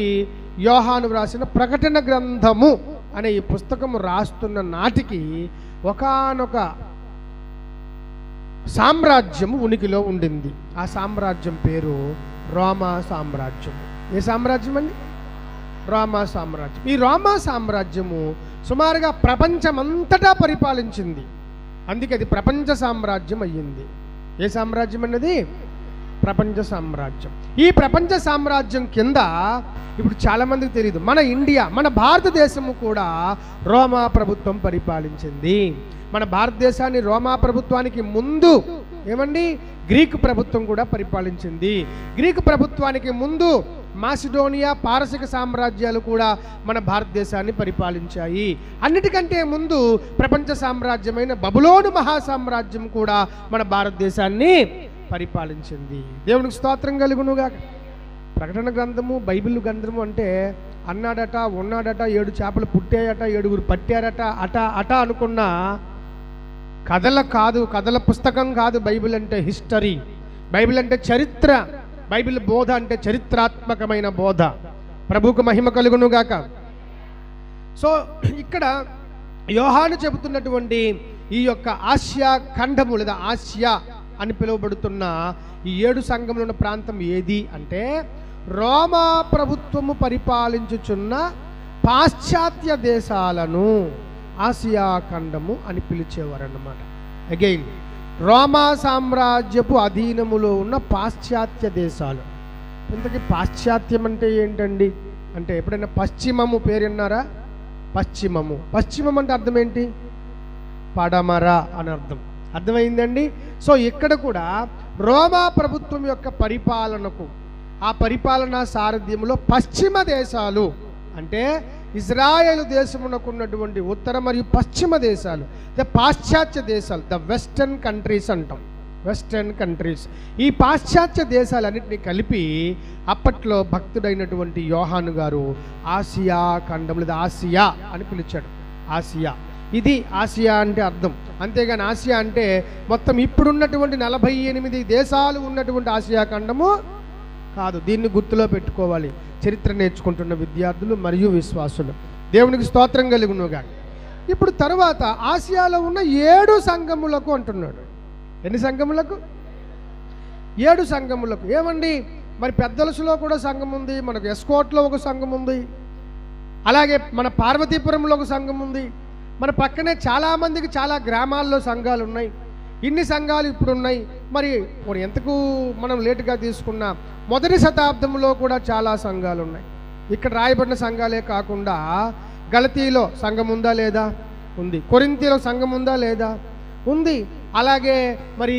యోహాను వ్రాసిన ప్రకటన గ్రంథము అనే ఈ పుస్తకము రాస్తున్న నాటికి ఒకానొక సామ్రాజ్యము ఉనికిలో ఉండింది. ఆ సామ్రాజ్యం పేరు రోమా సామ్రాజ్యం. ఏ సామ్రాజ్యం అండి? రోమా సామ్రాజ్యం. ఈ రోమా సామ్రాజ్యము సుమారుగా ప్రపంచమంతటా పరిపాలించింది. అందుకే అది ప్రపంచ సామ్రాజ్యం అయ్యింది. ఏ సామ్రాజ్యం అన్నది? ప్రపంచ సామ్రాజ్యం. ఈ ప్రపంచ సామ్రాజ్యం కింద ఇప్పుడు చాలామందికి తెలియదు, మన ఇండియా, మన భారతదేశము కూడా రోమా ప్రభుత్వం పరిపాలించింది. మన భారతదేశాన్ని రోమా ప్రభుత్వానికి ముందు ఏమండి గ్రీకు ప్రభుత్వం కూడా పరిపాలించింది. గ్రీకు ప్రభుత్వానికి ముందు మాసిడోనియా, పారసిక సామ్రాజ్యాలు కూడా మన భారతదేశాన్ని పరిపాలించాయి. అన్నిటికంటే ముందు ప్రపంచ సామ్రాజ్యమైన బబులోను మహాసామ్రాజ్యం కూడా మన భారతదేశాన్ని పరిపాలించింది. దేవునికి స్తోత్రం కలుగునుగా. ప్రకటన గ్రంథము, బైబిల్ గ్రంథము అంటే అన్నాడట, ఉన్నాడట, 7 చేపలు పుట్టాయట, 7 పట్టారట, అట అనుకున్న కథల కాదు, కథల పుస్తకం కాదు. బైబిల్ అంటే హిస్టరీ, బైబిల్ అంటే చరిత్ర, బైబిల్ బోధ అంటే చరిత్రాత్మకమైన బోధ. ప్రభువుకు మహిమ కలుగునుగాక. సో ఇక్కడ యోహాను చెబుతున్నటువంటి ఈ యొక్క ఆసియా ఖండము లేదా ఆసియా అని పిలువబడుతున్న ఈ 7 సంఘములు ఉన్న ప్రాంతం ఏది అంటే రోమా ప్రభుత్వము పరిపాలించుచున్న పాశ్చాత్య దేశాలను ఆసియా ఖండము అని పిలిచేవారన్నమాట. అగైన్ రోమా సామ్రాజ్యపు అధీనములో ఉన్న పాశ్చాత్య దేశాలు. ఇంతకీ పాశ్చాత్యం అంటే ఏంటండి అంటే ఎప్పుడైనా పశ్చిమము పేరు విన్నారా? పశ్చిమం అంటే అర్థం ఏంటి? పడమర అని అర్థం. అర్థమైందండి. సో ఇక్కడ కూడా రోమా ప్రభుత్వం యొక్క పరిపాలనకు, ఆ పరిపాలనా సారథ్యంలో పశ్చిమ దేశాలు అంటే ఇజ్రాయేలు దేశమునకు ఉన్నటువంటి ఉత్తర మరియు పశ్చిమ దేశాలు, పాశ్చాత్య దేశాలు, ద వెస్టర్న్ కంట్రీస్ అంటాం. వెస్టర్న్ కంట్రీస్, ఈ పాశ్చాత్య దేశాలన్నింటినీ కలిపి అప్పట్లో భక్తుడైనటువంటి యోహాను గారు ఆసియా ఖండం లేదా ఆసియా అని పిలిచాడు. ఆసియా, ఇది ఆసియా అంటే అర్థం. అంతేగాని ఆసియా అంటే మొత్తం ఇప్పుడున్నటువంటి 48 దేశాలు ఉన్నటువంటి ఆసియా ఖండము కాదు. దీన్ని గుర్తులో పెట్టుకోవాలి చరిత్ర నేర్చుకుంటున్న విద్యార్థులు మరియు విశ్వాసులు. దేవునికి స్తోత్రం కలుగునుగా. ఇప్పుడు తరువాత ఆసియాలో ఉన్న 7 సంఘములకు అంటున్నాడు. ఎన్ని సంఘములకు? 7 సంఘములకు. ఏమండి మరి పెద్దలసులో కూడా సంఘం ఉంది, మనకు ఎస్కోట్లో ఒక సంఘం ఉంది, అలాగే మన పార్వతీపురంలో ఒక సంఘం ఉంది, మన పక్కనే చాలామందికి చాలా గ్రామాల్లో సంఘాలు ఉన్నాయి. ఇన్ని సంఘాలు ఇప్పుడు ఉన్నాయి. మరి ఎంతకు మనం లేటుగా తీసుకున్నా 1వ శతాబ్దంలో కూడా చాలా సంఘాలు ఉన్నాయి. ఇక్కడ రాయబడిన సంఘాలే కాకుండా గలతీలో సంఘం ఉందా లేదా? ఉంది. కొరింథీలో సంఘం ఉందా లేదా? ఉంది. అలాగే మరి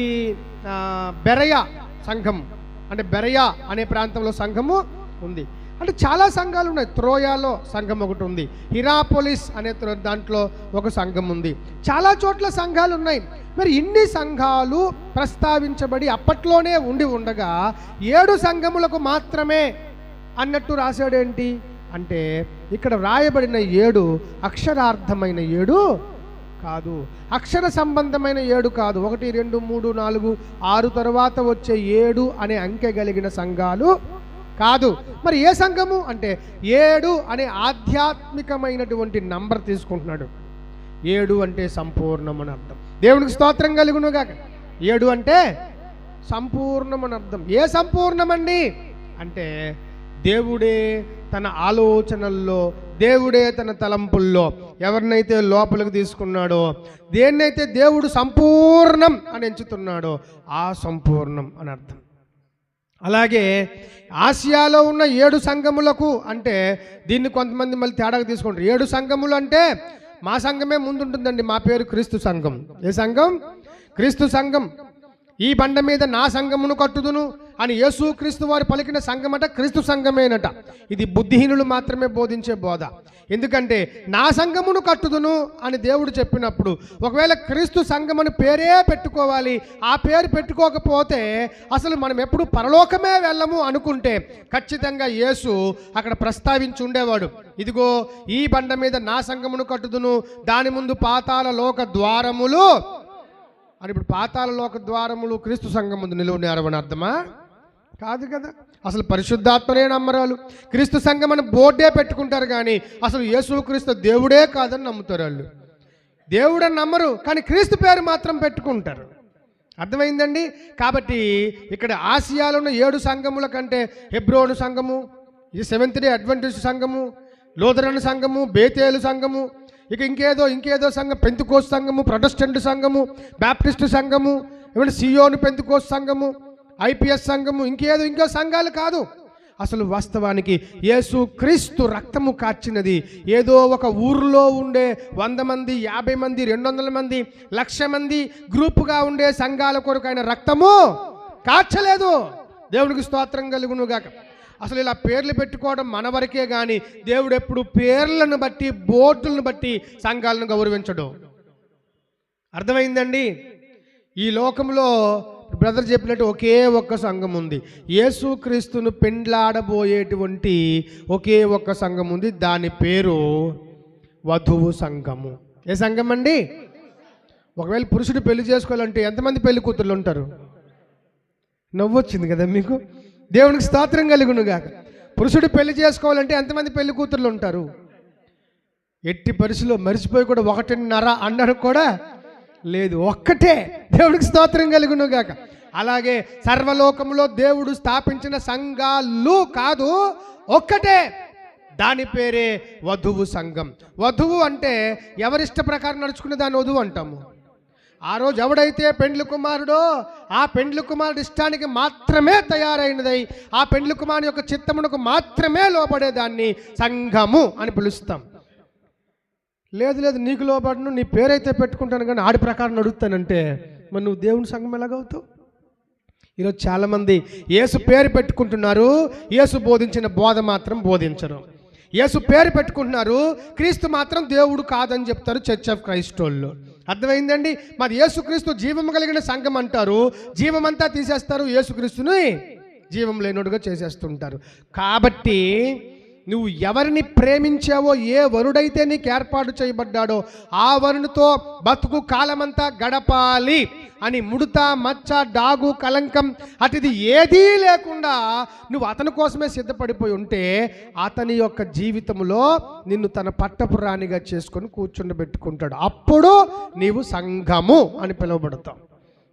బెరయా సంఘం అంటే బెరయా అనే ప్రాంతంలో సంఘము ఉంది. అంటే చాలా సంఘాలు ఉన్నాయి. త్రోయాలో సంఘం ఒకటి ఉంది, హిరాపోలిస్ అనే దాంట్లో ఒక సంఘం ఉంది, చాలా చోట్ల సంఘాలు ఉన్నాయి. మరి ఇన్ని సంఘాలు ప్రస్తావించబడి అప్పట్లోనే ఉండగా 7 సంఘములకు మాత్రమే అన్నట్టు రాశాడేంటి అంటే ఇక్కడ రాయబడిన 7 అక్షరార్థమైన 7 కాదు, అక్షర సంబంధమైన 7 కాదు. 1 2 3 4 6 తర్వాత వచ్చే 7 అనే అంకె కలిగిన సంఘాలు కాదు. మరి ఏ సంఘము అంటే 7 అనే ఆధ్యాత్మికమైనటువంటి నంబర్ తీసుకుంటున్నాడు. 7 అంటే సంపూర్ణం అని అర్థం. దేవునికి స్తోత్రం కలుగునుగా. 7 అంటే సంపూర్ణం అని అర్థం. ఏ సంపూర్ణమండి అంటే దేవుడే తన ఆలోచనల్లో, దేవుడే తన తలంపుల్లో ఎవరినైతే లోపలికి తీసుకున్నాడో, దేన్నైతే దేవుడు సంపూర్ణం అని ఎంచుతున్నాడో ఆ సంపూర్ణం అని అర్థం. అలాగే ఆసియాలో ఉన్న 7 సంఘములకు అంటే దీన్ని కొంతమంది మళ్ళీ తేడాగా తీసుకుంటారు. 7 సంఘములు అంటే మా సంఘమే ముందుంటుందండి. మా పేరు క్రీస్తు సంఘం. ఏ సంఘం? క్రీస్తు సంఘం. ఈ బండ మీద నా సంఘమును కట్టుదును, అని యేసుక్రీస్తు వారు పలికిన సంఘమట క్రీస్తు సంఘమేనట. ఇది బుద్ధిహీనులు మాత్రమే బోధించే బోధ. ఎందుకంటే నా సంఘమును కట్టుదును అని దేవుడు చెప్పినప్పుడు ఒకవేళ క్రీస్తు సంఘమని పేరే పెట్టుకోవాలి, ఆ పేరు పెట్టుకోకపోతే అసలు మనం ఎప్పుడు పరలోకమే వెళ్ళము అనుకుంటే ఖచ్చితంగా యేసు అక్కడ ప్రస్తావించి ఉండేవాడు. ఇదిగో ఈ బండ మీద నా సంఘమును కట్టుదును, దాని ముందు పాతాళ లోక ద్వారములు అని. ఇప్పుడు పాతాళ లోక ద్వారములు క్రీస్తు సంఘం ముందు నిలువనేరవని అర్థమా? కాదు కదా. అసలు పరిశుద్ధాత్మనే నమ్మరాలు. క్రీస్తు సంఘం అని బోర్డే పెట్టుకుంటారు కానీ అసలు యేసుక్రీస్తు దేవుడే కాదని నమ్ముతారు వాళ్ళు. దేవుడని నమ్మరు కానీ క్రీస్తు పేరు మాత్రం పెట్టుకుంటారు. అర్థమైందండి? కాబట్టి ఇక్కడ ఆసియాలో ఉన్న 7 సంఘముల కంటే హెబ్రోను సంఘము, ఇది సెవెంత్ డే అడ్వెంటిస్ట్ సంఘము, లూథరన్ సంఘము, బేతేలు సంఘము, ఇక ఇంకేదో సంఘం, పెంతెకోస్తు సంఘము, ప్రొటెస్టెంట్ సంఘము, బాప్టిస్టు సంఘము, ఏమంటే సియోను పెంతెకోస్తు సంఘము, ఐపిఎస్ సంఘము, ఇంకో సంఘాలు కాదు. అసలు వాస్తవానికి యేసుక్రీస్తు రక్తము కార్చినది ఏదో ఒక ఊరిలో ఉండే 100 మంది, 50 మంది, 200 మంది, 1,00,000 మంది గ్రూపుగా ఉండే సంఘాల కొరకు ఆయన రక్తము కార్చలేదు. దేవునికి స్తోత్రం కలుగునుగాక. అసలు ఇలా పేర్లు పెట్టుకోవడం మన వరకే కానీ దేవుడు ఎప్పుడు పేర్లను బట్టి, బోర్డులను బట్టి సంఘాలను గౌరవించడు. అర్థమైందండి? ఈ లోకంలో బ్రదర్ చెప్పినట్టు ఒకే ఒక్క సంఘం ఉంది. యేసుక్రీస్తును పెండ్లాడబోయేటువంటి ఒకే ఒక్క సంఘం ఉంది. దాని పేరు వధువు సంఘము. ఏ సంఘం అండి? ఒకవేళ పురుషుడు పెళ్లి చేసుకోవాలంటే ఎంతమంది పెళ్లి కూతుర్లు ఉంటారు? నవ్వొచ్చింది కదా మీకు? దేవునికి స్తోత్రం కలుగునుగాక. పురుషుడు పెళ్లి చేసుకోవాలంటే ఎంతమంది పెళ్లి కూతుర్లు ఉంటారు? ఎట్టి పరిస్థితిలో మరిచిపోయి కూడా 1.5 అన్నారు కూడా లేదు, ఒక్కటే. దేవునికి స్తోత్రం కలుగునుగాక. అలాగే సర్వలోకంలో దేవుడు స్థాపించిన సంఘాలు కాదు, ఒక్కటే. దాని పేరే వధువు సంఘం. వధువు అంటే ఎవరిష్ట ప్రకారం నడుచుకునే దాన్ని వధువు అంటాము. ఆ రోజు ఎవడైతే పెండ్లి కుమారుడో ఆ పెండ్లి కుమారుడు ఇష్టానికి మాత్రమే తయారైనదై ఆ పెండ్లి కుమారుడు యొక్క చిత్తమునకు మాత్రమే లోబడేదాన్ని సంఘము అని పిలుస్తాం. లేదు నీకు లోబడను, నీ పేరైతే పెట్టుకుంటాను కానీ ఆడి ప్రకారం నడుస్తానంటే మరి నువ్వు దేవుని సంఘం ఎలాగవుతావు? ఈరోజు చాలామంది యేసు పేరు పెట్టుకుంటున్నారు, యేసు బోధించిన బోధ మాత్రం బోధించరు. యేసు పేరు పెట్టుకుంటున్నారు, క్రీస్తు మాత్రం దేవుడు కాదని చెప్తారు చర్చ్ ఆఫ్ క్రైస్ట్ వాళ్ళు. అర్థమైందండి? మరి యేసుక్రీస్తు జీవం కలిగిన సంఘం అంటారు, జీవమంతా తీసేస్తారు, యేసుక్రీస్తుని జీవం లేనోడుగా చేసేస్తుంటారు. కాబట్టి నువ్వు ఎవరిని ప్రేమించావో, ఏ వరుడైతే నీకు ఏర్పాటు చేయబడ్డాడో ఆ వరునితో బతుకు కాలమంతా గడపాలి అని ముడత, మచ్చ, డాగు, కలంకం అటుది ఏదీ లేకుండా నువ్వు అతని కోసమే సిద్ధపడిపోయి ఉంటే అతని యొక్క జీవితంలో నిన్ను తన పట్టపు రాణిగా చేసుకొని కూర్చుండబెట్టుకుంటాడు. అప్పుడు నీవు సంఘము అని పిలువబడతావు.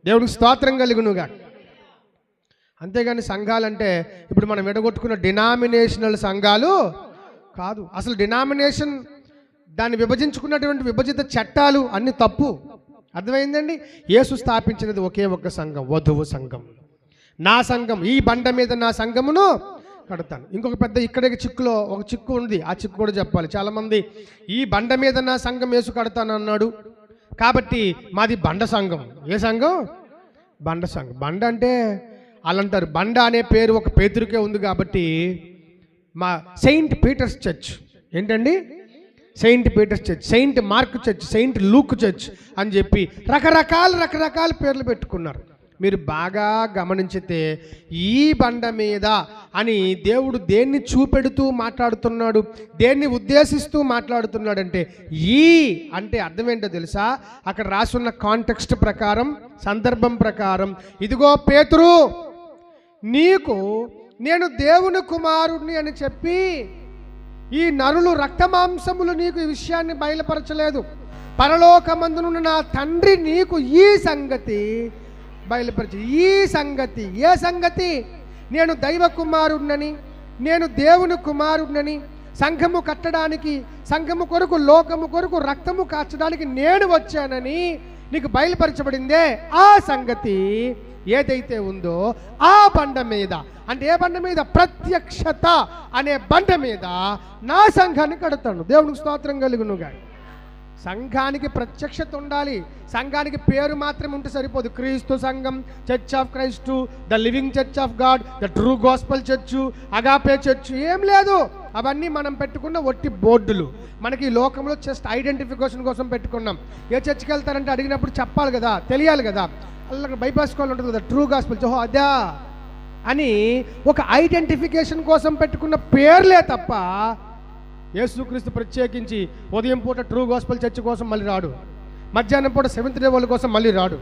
దేవునికి స్తోత్రం కలుగునుగా. అంతేగాని సంఘాలంటే ఇప్పుడు మనం ఎడగొట్టుకున్న డినామినేషనల్ సంఘాలు కాదు. అసలు డినామినేషన్ దాన్ని విభజించుకున్నటువంటి విభజిత చట్టాలు అన్ని తప్పు. అర్థమైందండి? యేసు స్థాపించినది ఒకే ఒక్క సంఘం, వధువు సంఘం. నా సంఘం, ఈ బండ మీద నా సంఘమును కడతాను. ఇంకొక పెద్ద ఇక్కడే చిక్కులో ఒక చిక్కు ఉంది, ఆ చిక్కు కూడా చెప్పాలి. చాలామంది ఈ బండ మీద నా సంఘం యేసు కడతాను అన్నాడు కాబట్టి మాది బండ సంఘం. ఏ సంఘం? బండ సంఘం. బండ అంటే వాళ్ళంటారు బండ అనే పేరు ఒక పేతురుకే ఉంది కాబట్టి మా సెయింట్ పీటర్స్ చర్చ్ ఏంటండి? Saint Peter's Church, Saint Mark Church, Saint Luke Church అని చెప్పి రకరకాల పేర్లు పెట్టుకున్నారు. మీరు బాగా గమనించితే ఈ బండ మీద అని దేవుడు దేన్ని చూపెడుతూ మాట్లాడుతున్నాడు, దేన్ని ఉద్దేశిస్తూ మాట్లాడుతున్నాడంటే ఈ అంటే అర్థం ఏంటో తెలుసా? అక్కడ రాసున్న కాంటెక్స్ట్ ప్రకారం, సందర్భం ప్రకారం, ఇదిగో పేతురు నీకు నేను దేవుని కుమారుడిని అని చెప్పి ఈ నరులు రక్తమాంసములు నీకు ఈ విషయాన్ని బయలుపరచలేదు, పరలోకమందునున్న నా తండ్రి నీకు ఈ సంగతి బయలుపరిచి. ఈ సంగతి ఏ సంగతి? నేను దైవ కుమారుడినని, నేను దేవుని కుమారుడినని, సంఘము కట్టడానికి, సంఘము కొరకు, లోకము కొరకు రక్తము కాచడానికి నేను వచ్చానని నీకు బయలుపరచబడిందే. ఆ సంగతి ఏదైతే ఉందో ఆ బండ మీద, అంటే ఏ బండ మీద? ప్రత్యక్షత అనే బండ మీద నా సంఘాన్ని కడతాను. దేవునికి స్తోత్రం కలుగునుగా. సంఘానికి ప్రత్యక్షత ఉండాలి. సంఘానికి పేరు మాత్రమే ఉంటే సరిపోదు. క్రీస్తు సంఘం, church of Christ, the living church of God, the true gospel church, agape church, ఏం లేదు. అవన్నీ మనం పెట్టుకున్న ఒట్టి బోర్డులు. మనకి ఈ లోకంలో జస్ట్ ఐడెంటిఫికేషన్ కోసం పెట్టుకున్నాం. ఏ చర్చ్కి వెళ్తారంటే అడిగినప్పుడు చెప్పాలి కదా, తెలియాలి కదా. అలా బైపాస్ కాల్ ఉంటుంది కదా, ట్రూ గాస్పల్, జోహో అదా అని ఒక ఐడెంటిఫికేషన్ కోసం పెట్టుకున్న పేర్లే తప్ప యేసుక్రీస్తు ప్రత్యేకించి ఉదయం పూట ట్రూ గాస్పల్ చర్చ్ కోసం మళ్ళీ రాడు, మధ్యాహ్నం పూట సెవెంత్ డే వాళ్ళ కోసం మళ్ళీ రాడు.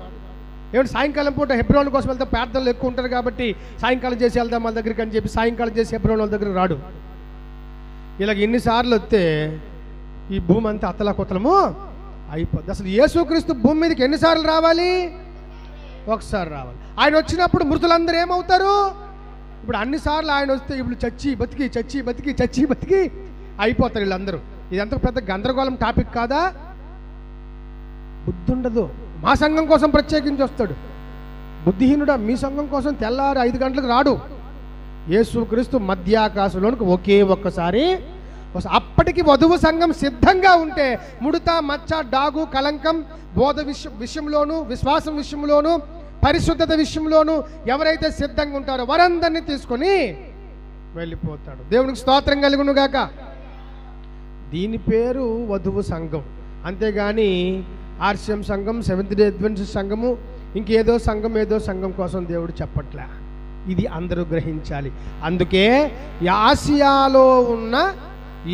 ఏమంటే సాయంకాలం పూట హెబ్రోన్ కోసం వెళ్తే ప్రార్థనలు ఎక్కువ ఉంటారు కాబట్టి సాయంకాలం చేసి వెళ్దాం వాళ్ళ దగ్గరికి అని చెప్పి సాయంకాలం చేసి హెబ్రోన్ వాళ్ళ దగ్గర రాడు. ఇలాగ ఎన్నిసార్లు వస్తే ఈ భూమి అంతా అతలాకుతలము అయిపోద్ది. అసలు యేసుక్రీస్తు భూమి మీదకి ఎన్నిసార్లు రావాలి? ఒకసారి రావాలి. ఆయన వచ్చినప్పుడు మృతులందరూ ఏమవుతారు? ఇప్పుడు అన్నిసార్లు ఆయన వస్తే ఇప్పుడు చచ్చి బతికి అయిపోతారు వీళ్ళందరూ. ఇదంతా పెద్ద గందరగోళం టాపిక్ కాదా? బుద్ధి ఉండదు. మా సంఘం కోసం ప్రత్యేకించి వస్తాడు. బుద్ధిహీనుడా, మీ సంఘం కోసం తెల్లారి 5 గంటలకు రాడు. యేసుక్రీస్తు మధ్యాకాశంలోనికి ఒకే ఒక్కసారి అప్పటికి వధువు సంఘం సిద్ధంగా ఉంటే ముడత, మచ్చ, డాగు, కలంకం, బోధ విషయంలోను, విశ్వాసం విషయంలోను, పరిశుద్ధత విషయంలోను ఎవరైతే సిద్ధంగా ఉంటారో వారందరినీ తీసుకొని వెళ్ళిపోతాడు. దేవునికి స్తోత్రం కలుగును గాక. దీని పేరు వధువు సంఘం. అంతేగాని ఆర్సిఎం సంఘం, సెవెంత్ డే అడ్వెంటిస్ట్ సంఘము, ఇంకేదో సంఘం కోసం దేవుడు చెప్పట్లే. ఇది అందరూ గ్రహించాలి. అందుకే ఆసియాలో ఉన్న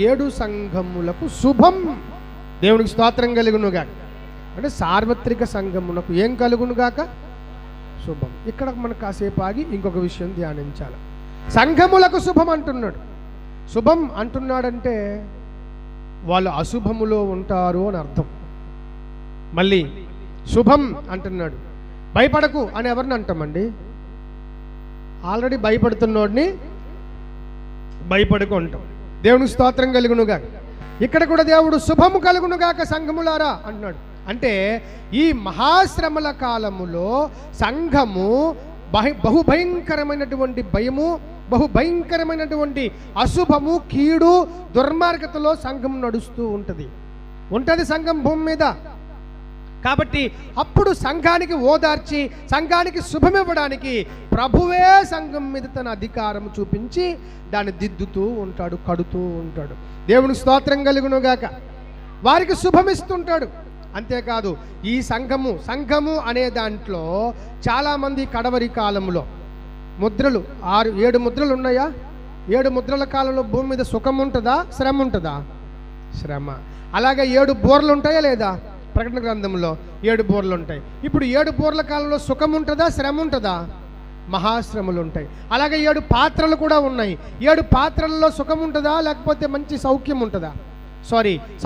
7 సంఘములకు శుభం. దేవునికి స్తోత్రం కలుగునుగాక. అంటే సార్వత్రిక సంఘమునకు ఏం కలుగునుగాక? శుభం. ఇక్కడ మనకు కాసేపు ఆగి ఇంకొక విషయం ధ్యానించాలి. సంఘములకు శుభం అంటున్నాడు. శుభం అంటున్నాడంటే వాళ్ళు అశుభములో ఉంటారు అని అర్థం. మళ్ళీ శుభం అంటున్నాడు. భయపడకు అని ఎవరిని అంటామండి? ఆల్రెడీ భయపడుతున్నోడిని భయపడకు అంటాం. దేవునికి స్తోత్రం కలుగునుగాక. ఇక్కడ కూడా దేవుడు శుభము కలుగునుగాక సంఘములారా అంటున్నాడు. అంటే ఈ మహాశ్రమల కాలములో సంఘము బహుభయంకరమైనటువంటి భయము, బహుభయంకరమైనటువంటి అశుభము, కీడు, దుర్మార్గతలో సంఘం నడుస్తూ ఉంటుంది సంఘం భూమి మీద. కాబట్టి అప్పుడు సంఘానికి ఓదార్చి సంఘానికి శుభమివ్వడానికి ప్రభువే సంఘం మీద తన అధికారం చూపించి దాన్ని దిద్దుతూ ఉంటాడు, కడుతూ ఉంటాడు. దేవునికి స్తోత్రం కలుగునుగాక. వారికి శుభమిస్తుంటాడు. అంతేకాదు ఈ సంఘము అనే దాంట్లో చాలామంది కడవరి కాలంలో ముద్రలు 7 ముద్రలు ఉన్నాయా? 7 ముద్రల కాలంలో భూమి మీద సుఖం ఉంటుందా, శ్రమ ఉంటుందా? శ్రమ. అలాగే 7 బోర్లు ఉంటాయా లేదా? ప్రకటన గ్రంథంలో 7 బోర్లు ఉంటాయి. ఇప్పుడు 7 బోర్ల కాలంలో సుఖం ఉంటుందా, శ్రమ ఉంటుందా? మహాశ్రమలు ఉంటాయి. అలాగే 7 పాత్రలు కూడా ఉన్నాయి. 7 పాత్రలలో సుఖం ఉంటుందా, లేకపోతే మంచి సౌఖ్యం ఉంటుందా?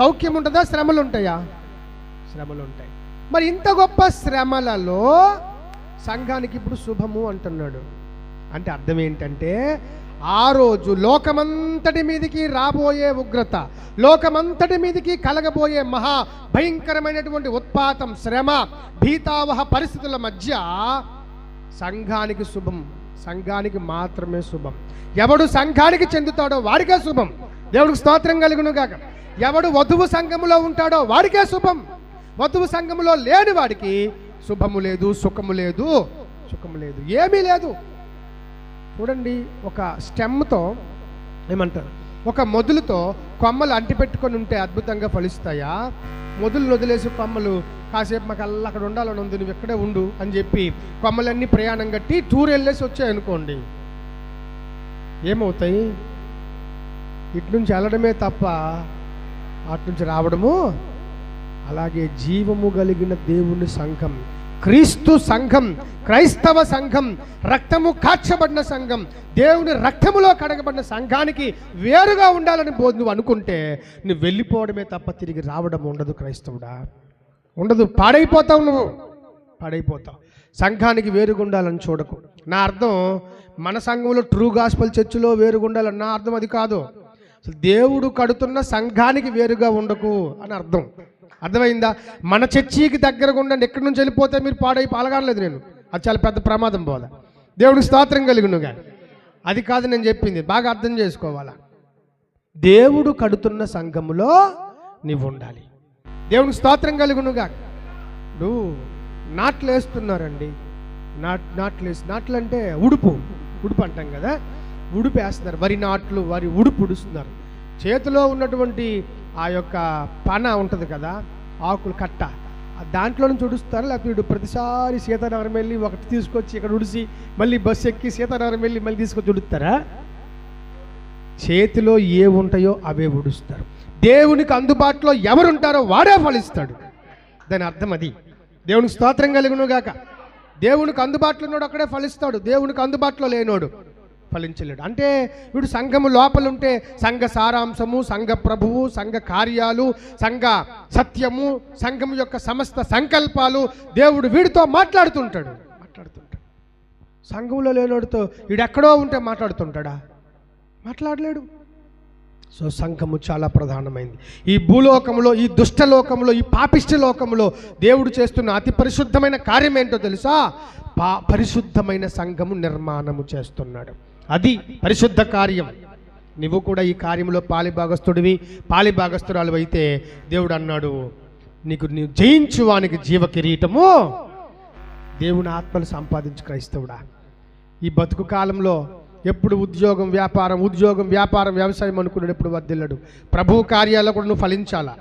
సౌఖ్యం ఉంటుందా, శ్రమలు ఉంటాయా? శ్రమలు ఉంటాయి. మరి ఇంత గొప్ప శ్రమలలో సంఘానికి ఇప్పుడు శుభము అంటున్నాడు. అంటే అర్థం ఏంటంటే ఆ రోజు లోకమంతటి మీదికి రాబోయే ఉగ్రత, లోకమంతటి మీదికి కలగబోయే మహా భయంకరమైనటువంటి ఉత్పాతం, శ్రమ, భీతావహ పరిస్థితుల మధ్య సంఘానికి శుభం. సంఘానికి మాత్రమే శుభం. ఎవడు సంఘానికి చెందుతాడో వాడికే శుభం. దేవుడికి స్తోత్రం కలుగును గాక. ఎవడు వధువు సంఘములో ఉంటాడో వాడికే శుభం. వధువు సంఘములో లేని వాడికి శుభము లేదు, సుఖము లేదు, ఏమీ లేదు. చూడండి, ఒక స్టెమ్తో ఏమంటారు, ఒక మొదలుతో కొమ్మలు అంటిపెట్టుకొని ఉంటే అద్భుతంగా ఫలిస్తాయా? మొదలు వదిలేసి కొమ్మలు కాసేపు మాకు అక్కడ ఉండాలని ఉంది, నువ్వు ఎక్కడే ఉండు అని చెప్పి కొమ్మలన్నీ ప్రయాణం కట్టి టూర్ వెళ్ళేసి వచ్చాయనుకోండి, ఏమవుతాయి? ఇటు నుంచి వెళ్ళడమే తప్ప అటు నుంచి రావడము. అలాగే జీవము కలిగిన దేవుని సంఘం, క్రీస్తు సంఘం, క్రైస్తవ సంఘం, రక్తము కాచబడిన సంఘం, దేవుని రక్తములో కడగబడిన సంఘానికి వేరుగా ఉండాలని నువ్వు అనుకుంటే నువ్వు వెళ్ళిపోవడమే తప్ప తిరిగి రావడం ఉండదు. క్రైస్తవుడా, ఉండదు. పాడైపోతావు, నువ్వు పాడైపోతావు. సంఘానికి వేరుగా ఉండాలని చూడకు. నా అర్థం మన సంఘంలో ట్రూ గాస్పల్ చర్చిలో వేరుగా ఉండాలని నా అర్థం అది కాదు. అసలు దేవుడు కడుతున్న సంఘానికి వేరుగా ఉండకు అని అర్థం. అర్థమైందా? మన చర్చికి దగ్గరగా ఉండండి. ఎక్కడి నుంచి వెళ్ళిపోతే మీరు పాలగాడలేదు నేను, అది చాలా పెద్ద ప్రమాదం పోదా. దేవుడికి స్తోత్రం కలుగునుగా. అది కాదు నేను చెప్పింది, బాగా అర్థం చేసుకోవాలా. దేవుడు కడుతున్న సంఘములో నీవు ఉండాలి. దేవునికి స్తోత్రం కలుగునుగా. నువ్వు నాట్లు వేస్తున్నారండి, నాట్లు అంటే ఉడుపు అంటాం కదా, ఉడుపు వేస్తున్నారు. వరి నాట్లు, వరి ఉడుపు ఉడుస్తున్నారు. చేతిలో ఉన్నటువంటి ఆ యొక్క పన ఉంటుంది కదా, ఆకులు కట్ట, దాంట్లో నుంచి ఉడుస్తారు. లేకపోతే వీడు ప్రతిసారి సీతానగరం వెళ్ళి ఒకటి తీసుకొచ్చి ఇక్కడ ఉడిసి మళ్ళీ బస్సు ఎక్కి సీతానగరం వెళ్ళి మళ్ళీ తీసుకొచ్చి ఉడుతారా? చేతిలో ఏ ఉంటాయో అవే ఉడుస్తారు. దేవునికి అందుబాటులో ఎవరుంటారో వాడే ఫలిస్తాడు. దాని అర్థం అది. దేవునికి స్తోత్రం కలుగునుగాక. దేవునికి అందుబాటులో ఉన్నోడు అక్కడే ఫలిస్తాడు, దేవునికి అందుబాటులో లేనోడు ఫలించలేడు. అంటే వీడు సంఘము లోపల ఉంటే సంఘ సారాంశము, సంఘ ప్రభువు, సంఘ కార్యాలు, సంఘ సత్యము, సంఘము యొక్క సమస్త సంకల్పాలు దేవుడు వీడితో మాట్లాడుతుంటాడు. సంఘంలో లేనోడితో వీడెక్కడో ఉంటే మాట్లాడుతుంటాడా? మాట్లాడలేడు. సో సంఘము చాలా ప్రధానమైంది. ఈ భూలోకంలో, ఈ దుష్టలోకంలో, ఈ పాపిష్టి లోకంలో దేవుడు చేస్తున్న అతి పరిశుద్ధమైన కార్యం ఏంటో తెలుసా? పరిశుద్ధమైన సంఘము నిర్మాణము చేస్తున్నాడు. అది పరిశుద్ధ కార్యం. నువ్వు కూడా ఈ కార్యంలో పాలిభాగస్తుడివి, పాలిభాగస్తురాలు అయితే దేవుడు అన్నాడు, నీవు జయించు వానికి జీవ కిరీటము, దేవుని ఆత్మను సంపాదించు క్రైస్తవుడా. ఈ బతుకు కాలంలో ఎప్పుడు ఉద్యోగం వ్యాపారం వ్యవసాయం అనుకున్నాడు ఎప్పుడు వర్ధిల్లడు. ప్రభు కార్యాల్లో కూడా నువ్వు ఫలించాలా,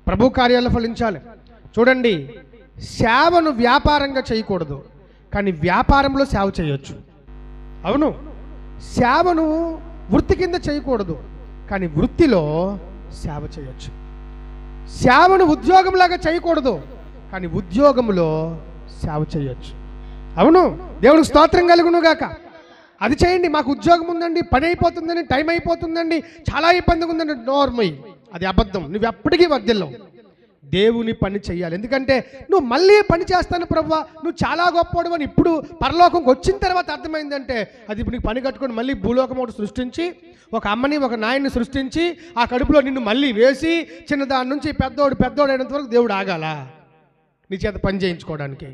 ప్రభు కార్యాల్లో ఫలించాలి. చూడండి, సేవను వ్యాపారంగా చేయకూడదు, కానీ వ్యాపారంలో సేవ చేయొచ్చు. అవును, సేవను వృత్తి కింద చేయకూడదు, కానీ వృత్తిలో సేవ చేయొచ్చు. సేవను ఉద్యోగంలాగా చేయకూడదు, కానీ ఉద్యోగంలో సేవ చేయొచ్చు. అవును, దేవునికి స్తోత్రం కలుగునుగాక. అది చేయండి. మాకు ఉద్యోగం ఉందండి, పని అయిపోతుందండి, టైం అయిపోతుందండి, చాలా ఇబ్బందిగా ఉందండి, నోర్మై, అది అబద్ధం. నువ్వు ఎప్పటికీ వర్ధిల్లవు. దేవుని పని చెయ్యాలి. ఎందుకంటే నువ్వు మళ్ళీ పని చేస్తాను ప్రభువా, నువ్వు చాలా గొప్పవాడు అని ఇప్పుడు పరలోకంకి వచ్చిన తర్వాత అర్థమైందంటే, అది ఇప్పుడు నీకు పని కట్టుకొని మళ్ళీ భూలోకం ఒకటి సృష్టించి, ఒక అమ్మని ఒక నాయన్ని సృష్టించి ఆ కడుపులో నిన్ను మళ్ళీ వేసి చిన్నదాని నుంచి పెద్దోడు అయినంత వరకు దేవుడు ఆగాల నీ చేత పని చేయించుకోవడానికి.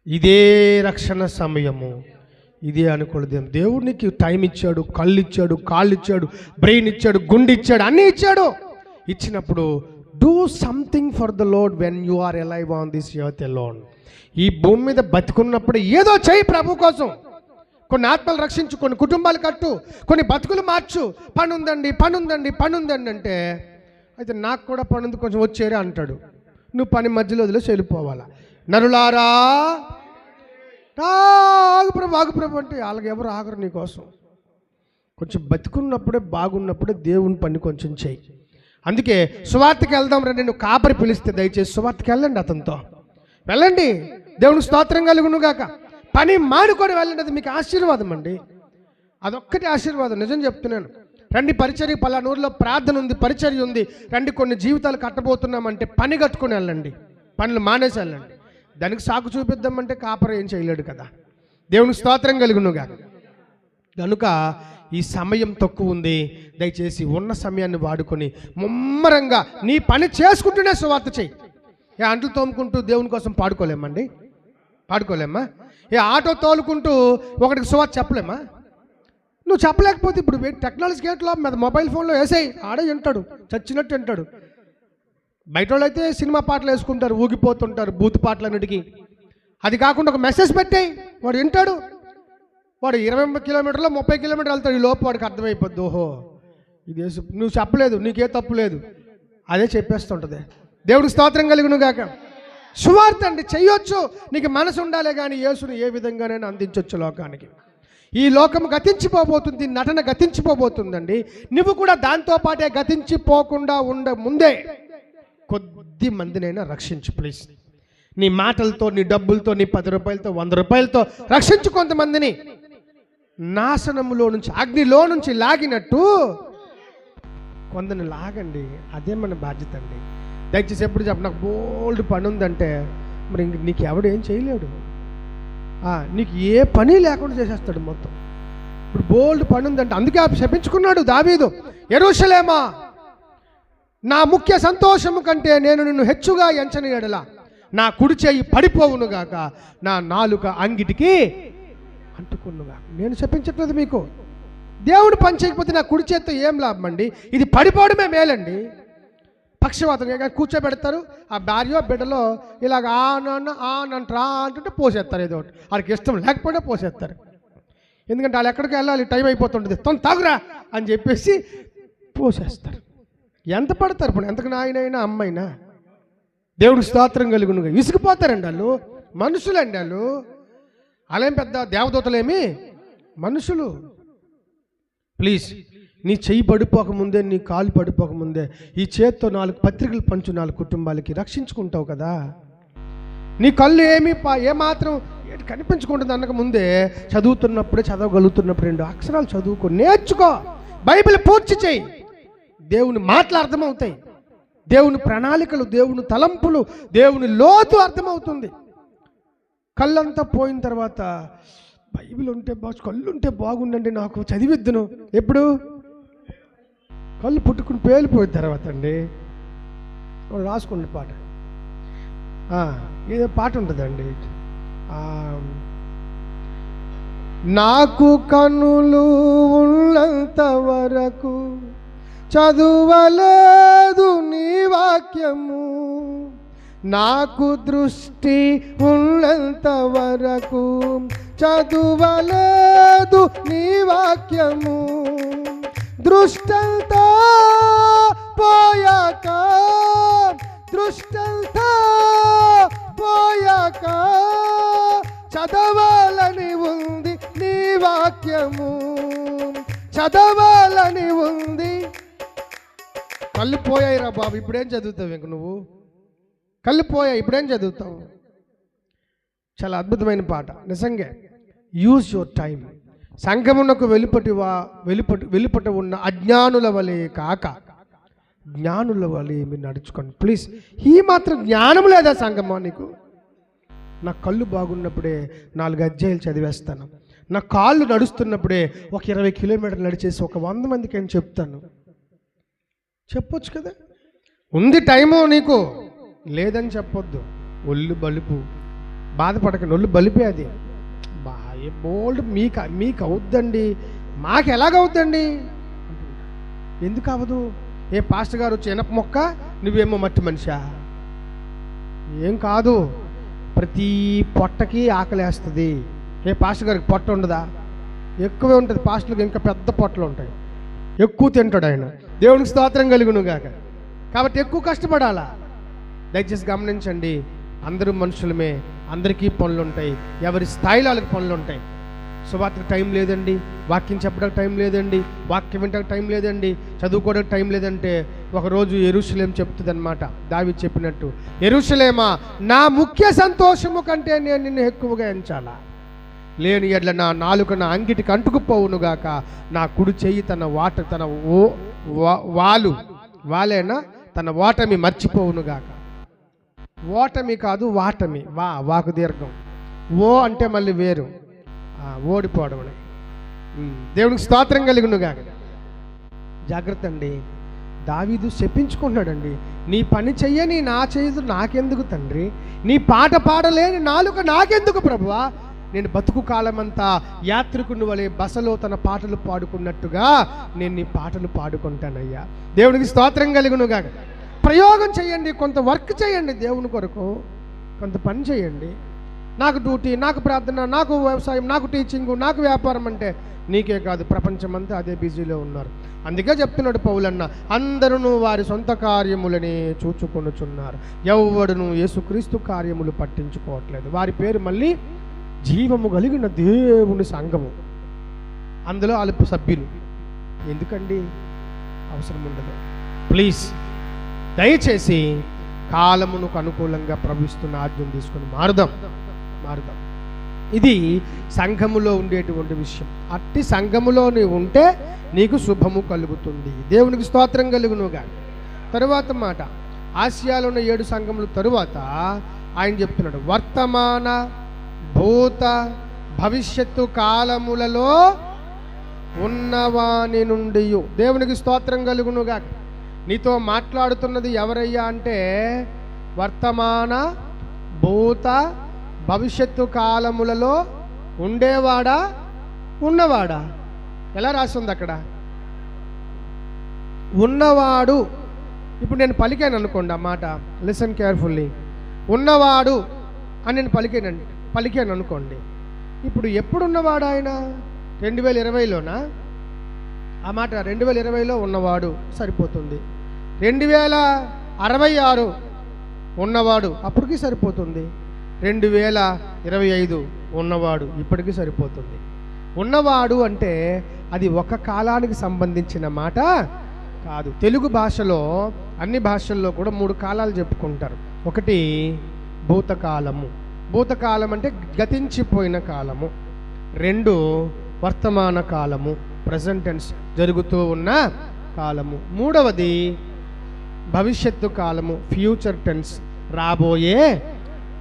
ఇదే రక్షణ సమయము, ఇదే అనుకూలదేం. దేవుడు నీకు టైం ఇచ్చాడు, కళ్ళు ఇచ్చాడు, కాళ్ళు ఇచ్చాడు, బ్రెయిన్ ఇచ్చాడు, గుండె ఇచ్చాడు, అన్నీ ఇచ్చాడు. ఇచ్చినప్పుడు do something for the Lord when you are alive on this earth alone. ఈ భూమి మీద బతుకున్నప్పుడు ఏదో చేయి ప్రభు కోసం. కొన్ని ఆత్మలు రక్షించు, కొన్ని కుటుంబాలు కట్టు, కొన్ని బతుకులు మార్చు. పని ఉందండి అంటే, అయితే నాకు కూడా పని ఉంది కొంచెం వచ్చేరే అంటాడు. నువ్వు పని మధ్యలో వదిలేసి వెళ్ళిపోవాలా. నరులారా ఆగు ప్రభు అంటే వాళ్ళకి ఎవరు ఆగరు నీ కోసం. కొంచెం బతుకున్నప్పుడే, బాగున్నప్పుడే దేవుని పని కొంచెం చేయి. అందుకే సువార్తకి వెళ్దాం రండి. నువ్వు కాపరి పిలిస్తే దయచేసి సువార్తకి వెళ్ళండి, అతనితో వెళ్ళండి. దేవుని స్తోత్రం కలుగునుగాక. పని మానుకొని వెళ్ళండి, అది మీకు ఆశీర్వాదం అండి. అదొక్కటి ఆశీర్వాదం, నిజం చెప్తున్నాను. రండి, పరిచర్య పలానూరులో ప్రార్థన ఉంది, పరిచర్య ఉంది, రండి, కొన్ని జీవితాలు కట్టబోతున్నామంటే పని కట్టుకొని వెళ్ళండి, పనులు మానేసి వెళ్ళండి. దానికి సాకు చూపిద్దామంటే కాపర ఏం చేయలేడు కదా. దేవునికి స్తోత్రం కలుగునుగాక. కనుక ఈ సమయం తక్కువ ఉంది, దయచేసి ఉన్న సమయాన్ని వాడుకొని ముమ్మరంగా నీ పని చేసుకుంటూనే సువార్త చెయ్యి. ఏ అంట్లు తోముకుంటూ దేవుని కోసం పాడుకోలేమా? ఏ ఆటో తోలుకుంటూ ఒకటికి సువార్త చెప్పలేమా? నువ్వు చెప్పలేకపోతే ఇప్పుడు టెక్నాలజీ గేట్లో మీద మొబైల్ ఫోన్లో వేసేయి, ఆడే వింటాడు, చచ్చినట్టు వింటాడు. బయట వాళ్ళు అయితే సినిమా పాటలు వేసుకుంటారు, ఊగిపోతుంటారు బూత్ పాటలన్నిటికీ. అది కాకుండా ఒక మెసేజ్ పెట్టేయి, వాడు వింటాడు. వాడు 20 కిలోమీటర్లో 30 కిలోమీటర్లు వెళ్తాడు. ఈ లోపు వాడికి అర్థమైపోద్ది, ఓహో ఇది నువ్వు చెప్పలేదు, నీకే తప్పు లేదు, అదే చెప్పేస్తుంటుంది. దేవుడికి స్తోత్రం కలుగునుగాక. సువార్త అండి చెయ్యొచ్చు, నీకు మనసు ఉండాలి, కానీ యేసుని ఏ విధంగానైనా అందించవచ్చు లోకానికి. ఈ లోకం గతించిపోబోతుంది, నటన గతించిపోబోతుందండి. నువ్వు కూడా దాంతోపాటే గతించిపోకుండా ముందే కొద్ది మందినైనా రక్షించు ప్లీజ్. నీ మాటలతో, నీ డబ్బులతో, నీ 10 రూపాయలతో, 100 రూపాయలతో రక్షించు కొంతమందిని. నాశనములో నుంచి, అగ్నిలో నుంచి లాగినట్టు కొందరిని లాగండి. అదే మన బాధ్యత అండి. దయచేసి ఎప్పుడు చెప్పు, నాకు బోల్డ్ పని ఉందంటే మరి ఇంక నీకు ఎవడు ఏం చేయలేడు. నీకు ఏ పని లేకుండా చేసేస్తాడు మొత్తం. ఇప్పుడు బోల్డ్ పని ఉందంటే, అందుకే శపించుకున్నాడు దావీదు, యెరూషలేమా నా ముఖ్య సంతోషము కంటే నేను నిన్ను హెచ్చుగా ఎంచని ఎడల నా కుడి చేయి పడిపోవునుగాక, నా నాలుక అంగిటికి అంటుకునుగా. నేను చెప్పించట్లేదు మీకు. దేవుడు పని చేయకపోతే నా కుడి చేత్తో ఏం లాభం అండి? ఇది పడిపోవడమే మేలండి. పక్షవాతం కూర్చోబెడతారు, ఆ భార్య బిడ్డలో ఇలాగ ఆనంటరా అంటుంటే పోసేస్తారు, ఏదో ఒకటి వాళ్ళకి ఇష్టం లేకపోయినా పోసేస్తారు. ఎందుకంటే వాళ్ళు ఎక్కడికి వెళ్ళాలి, టైం అయిపోతుంటుంది, తాగురా అని చెప్పేసి పోసేస్తారు. ఎంత పడతారు ఇప్పుడు, ఎంతకు నాయనైనా అమ్మైనా. దేవుడికి స్తోత్రం కలుగునుగా. విసిగిపోతారండి వాళ్ళు, మనుషులండి వాళ్ళు. అలాం పెద్ద దేవదూతలేమి, మనుషులు. ప్లీజ్, నీ చెయ్యి పడిపోకముందే, నీ కాలు పడిపోకముందే ఈ చేత్తో 4 పత్రికలు పంచు, 4 కుటుంబాలకి రక్షించుకుంటావు కదా. నీ కళ్ళు ఏమాత్రం కనిపించుకుంటుంది అనక ముందే చదువుతున్నప్పుడే, చదవగలుగుతున్నప్పుడు 2 అక్షరాలు చదువుకో, నేర్చుకో, బైబిల్ పూర్తి చేయి. దేవుని మాటలు అర్థమవుతాయి, దేవుని ప్రణాళికలు, దేవుని తలంపులు, దేవుని లోతు అర్థమవుతుంది. కళ్ళంతా పోయిన తర్వాత బైబిల్ ఉంటే కళ్ళు ఉంటే బాగుండండి, నాకు చదివిద్దును. ఎప్పుడు కళ్ళు పుట్టుకుని పేలిపోయిన తర్వాత అండి. రాసుకోండి పాట, ఏదో పాట ఉంటుందండి. నాకు కన్నులు ఉన్నంత వరకు చదువలేదు నీ వాక్యము, నాకు దృష్టి ఉన్నంత వరకు చదువలేదు నీ వాక్యము, దృష్టంతా పోయాక, దృష్టంతా పోయాక చదవాలని ఉంది నీ వాక్యము, చదవాలని ఉంది. కళ్ళు పోయాయిరా బాబు, ఇప్పుడేం చదువుతావు ఇంక నువ్వు? కళ్ళు పోయాయి, ఇప్పుడేం చదువుతావు? చాలా అద్భుతమైన పాట నిజంగా. Use your time. సంఘమునకు వెలుపట ఉన్న అజ్ఞానుల వలె కాక జ్ఞానుల వలె మీరు నడుచుకోండి. ప్లీజ్, ఈ మాత్రం జ్ఞానం లేదా సంఘమా నీకు? నా కళ్ళు బాగున్నప్పుడే 4 అధ్యాయాలు చదివేస్తాను. నా కాళ్ళు నడుస్తున్నప్పుడే ఒక 20 కిలోమీటర్లు నడిచేసి ఒక 100 మందికి అని చెప్తాను. చెప్పొచ్చు కదా. ఉంది టైము నీకు, లేదని చెప్పొద్దు. ఒళ్ళు బలుపు, బాధపడకండి, ఒళ్ళు బలిపే అది. బోల్డ్ మీకు అవుద్దండి, మాకు ఎలాగవుద్దండి? ఎందుకు అవ్వదు? ఏ పాస్టర్ గారు వచ్చి ఎనప మొక్క, నువ్వేమో మట్టి మనిషా? ఏం కాదు, ప్రతి పొట్టకి ఆకలేస్తుంది. ఏ పాస్టర్ గారికి పొట్ట ఉండదా? ఎక్కువే ఉంటుంది. పాస్టర్కి ఇంకా పెద్ద పొట్టలు ఉంటాయి, ఎక్కువ తింటాడు ఆయన. దేవునికి స్తోత్రం కలుగును గాక. కాబట్టి ఎక్కువ కష్టపడాలా. దయచేసి గమనించండి, అందరూ మనుషులమే, అందరికీ పనులు ఉంటాయి, ఎవరి స్థాయిలో వాళ్ళకి పనులు ఉంటాయి. సువార్తకు టైం లేదండి, వాక్యం చెప్పడానికి టైం లేదండి, వాక్యం వినడానికి టైం లేదండి, చదువుకోవడానికి టైం లేదంటే ఒకరోజు యెరూషలేం చెప్తుంది అనమాట. దావీదు చెప్పినట్టు, యెరూషలేమా, నా ముఖ్య సంతోషము కంటే నేను నిన్ను ఎక్కువగా ఎంచాలా, లేని ఎడ్ల నా నాలుక నా అంగిటికి అంటుకుపోవునుగాక, నా కుడి చెయ్యి తన వాలేనా తన ఓటమి మర్చిపోవునుగాక. ఓటమి కాదు, వాటమి. వాకు దీర్ఘం. ఓ అంటే మళ్ళీ వేరు, ఓడిపోవడం అని. దేవునికి స్తోత్రం కలుగునుగాక. జాగ్రత్త అండి. దావీదు శపించుకుంటున్నాడండి, నీ పని చెయ్యని నా చేదు నాకెందుకు తండ్రి, నీ పాట పాడలేని నాలుక నాకెందుకు ప్రభువా, నేను బతుకు కాలమంతా యాత్రికుని వలె బసలో తన పాటలు పాడుకున్నట్టుగా నేను నీ పాటలు పాడుకుంటానయ్యా. దేవునికి స్తోత్రం కలుగునుగాక. ప్రయోగం చేయండి, కొంత వర్క్ చేయండి దేవుని కొరకు, కొంత పని చేయండి. నాకు డ్యూటీ, నాకు ప్రార్థన, నాకు వ్యవసాయం, నాకు టీచింగు, నాకు వ్యాపారం అంటే నీకే కాదు, ప్రపంచమంతా అదే బిజీలో ఉన్నారు. అందుకే చెప్తున్నాడు పౌలన్న, అందరూ వారి సొంత కార్యములని చూచుకొనుచున్నారు, ఎవ్వడును యేసుక్రీస్తు కార్యములు పట్టించుకోవట్లేదు. వారి పేరు మళ్ళీ జీవము కలిగిన దేవుని సంఘము, అందులో అల్ప సభ్యులు. ఎందుకండి? అవసరం ఉండదు. ప్లీజ్, దయచేసి కాలమునకు అనుకూలంగా ప్రవహిస్తున్న ఆజ్ఞను తీసుకొని మారుదాం. ఇది సంఘములో ఉండేటువంటి విషయం. అట్టి సంఘములో నీవు ఉంటే నీకు శుభము కలుగుతుంది. దేవునికి స్తోత్రం కలుగునుగా. తరువాత మాట, ఆసియాలో ఉన్న 7 సంఘముల తరువాత ఆయన చెప్తున్నాడు, వర్తమాన భూత భవిష్యత్తు కాలములలో ఉన్నవాని నుండి. దేవునికి స్తోత్రం కలుగునుగా. నీతో మాట్లాడుతున్నది ఎవరయ్యా అంటే, వర్తమాన భూత భవిష్యత్తు కాలములలో ఉండేవాడా, ఉన్నవాడా? ఎలా రాస్తుంది అక్కడ? ఉన్నవాడు ఇప్పుడు నేను పలికాను అనుకోండి ఆ మాట, లిసన్ కేర్ఫుల్లీ, ఉన్నవాడు అని నేను పలికాను అనుకోండి. ఇప్పుడు ఎప్పుడున్నవాడు ఆయన? 2020లోనా? ఆ మాట 2020లో ఉన్నవాడు సరిపోతుంది. 2066 ఉన్నవాడు అప్పటికి సరిపోతుంది. 2025 ఉన్నవాడు ఇప్పటికీ సరిపోతుంది. ఉన్నవాడు అంటే అది ఒక కాలానికి సంబంధించిన మాట కాదు. తెలుగు భాషలో అన్ని భాషల్లో కూడా 3 కాలాలు చెప్పుకుంటారు. ఒకటి భూతకాలము, భూతకాలం అంటే గతించిపోయిన కాలము. 2 వర్తమాన కాలము, ప్రజెంట్ టెన్స్, జరుగుతూ ఉన్న కాలము. 3వది భవిష్యత్తు కాలము, ఫ్యూచర్ టెన్స్, రాబోయే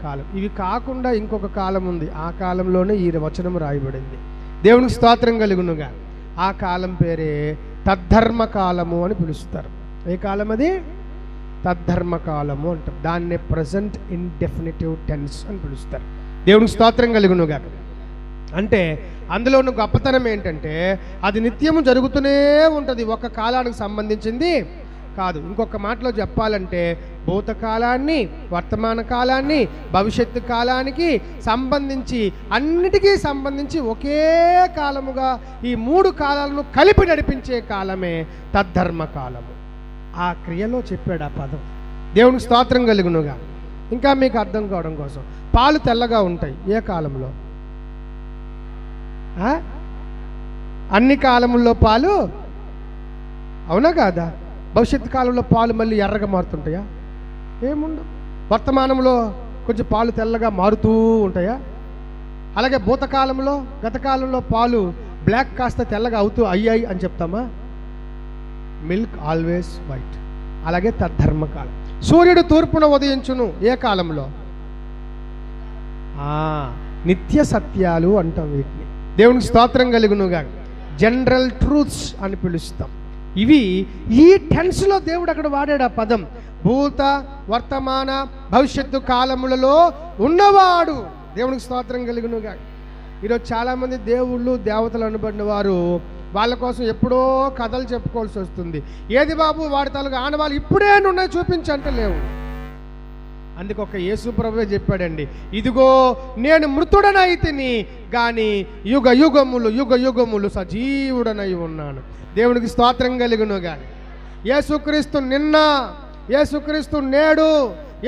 కాలం. ఇవి కాకుండా ఇంకొక కాలం ఉంది, ఆ కాలంలోనే ఈ వచనం రాయబడింది. దేవునికి స్తోత్రం కలుగునుగా. ఆ కాలం పేరే తద్ధర్మ కాలము అని పిలుస్తారు. ఏ కాలం అది? తద్ధర్మ కాలము అంటారు. దాన్నే ప్రజెంట్ ఇండెఫినిటివ్ టెన్స్ అని పిలుస్తారు. దేవునికి స్తోత్రం కలుగునుగా. అంటే అందులో ఉన్న గొప్పతనం ఏంటంటే అది నిత్యము జరుగుతూనే ఉంటుంది, ఒక కాలానికి సంబంధించింది కాదు. ఇంకొక మాటలో చెప్పాలంటే భూతకాలాన్ని, వర్తమాన కాలాన్ని, భవిష్యత్తు కాలానికి సంబంధించి అన్నిటికీ సంబంధించి ఒకే కాలముగా ఈ 3 కాలాలను కలిపి నడిపించే కాలమే తద్ధర్మ కాలము. ఆ క్రియలో చెప్పాడు ఆ పదం. దేవునికి స్తోత్రం కలుగునుగా. ఇంకా మీకు అర్థం కావడం కోసం, పాలు తెల్లగా ఉంటాయి ఏ కాలంలో? అన్ని కాలముల్లో పాలు, అవునా కాదా? భవిష్యత్తు కాలంలో పాలు మళ్ళీ ఎర్రగా మారుతుంటాయా? ఏముండవు. వర్తమానంలో కొంచెం పాలు తెల్లగా మారుతూ ఉంటాయా? అలాగే భూతకాలంలో, గతకాలంలో పాలు బ్లాక్ కాస్త తెల్లగా అయ్యాయి అని చెప్తామా? Milk always white. అలాగే తద్ధర్మకాలం. సూర్యుడు తూర్పున ఉదయించును ఏ కాలంలో? నిత్య సత్యాలు అంటాం వీటిని. దేవునికి స్తోత్రం కలుగునుగా. జనరల్ ట్రూత్స్ అని పిలుస్తాం. ఇవి ఈ టెన్స్లో దేవుడు అక్కడ వాడాడు ఆ పదం. భూత, వర్తమాన, భవిష్యత్తు కాలములలో ఉన్నవాడు. దేవునికి స్తోత్రం కలుగునుగా. ఈరోజు చాలామంది దేవుళ్ళు, దేవతలు అనబడిన వారు వాళ్ళ కోసం ఎప్పుడో కథలు చెప్పుకోవాల్సి వస్తుంది. ఏది బాబు వాడి తలకు ఆనవాళ్ళు ఇప్పుడే ఉన్నాయి చూపించంటే లేవు. అందుకు ఒక యేసు ప్రభువే చెప్పాడండి, ఇదిగో నేను మృతుడనైతిని గాని యుగ యుగములు సజీవుడనై ఉన్నాను. దేవునికి స్తోత్రం కలుగునుగా. యేసుక్రీస్తు నిన్న, యేసుక్రీస్తు నేడు,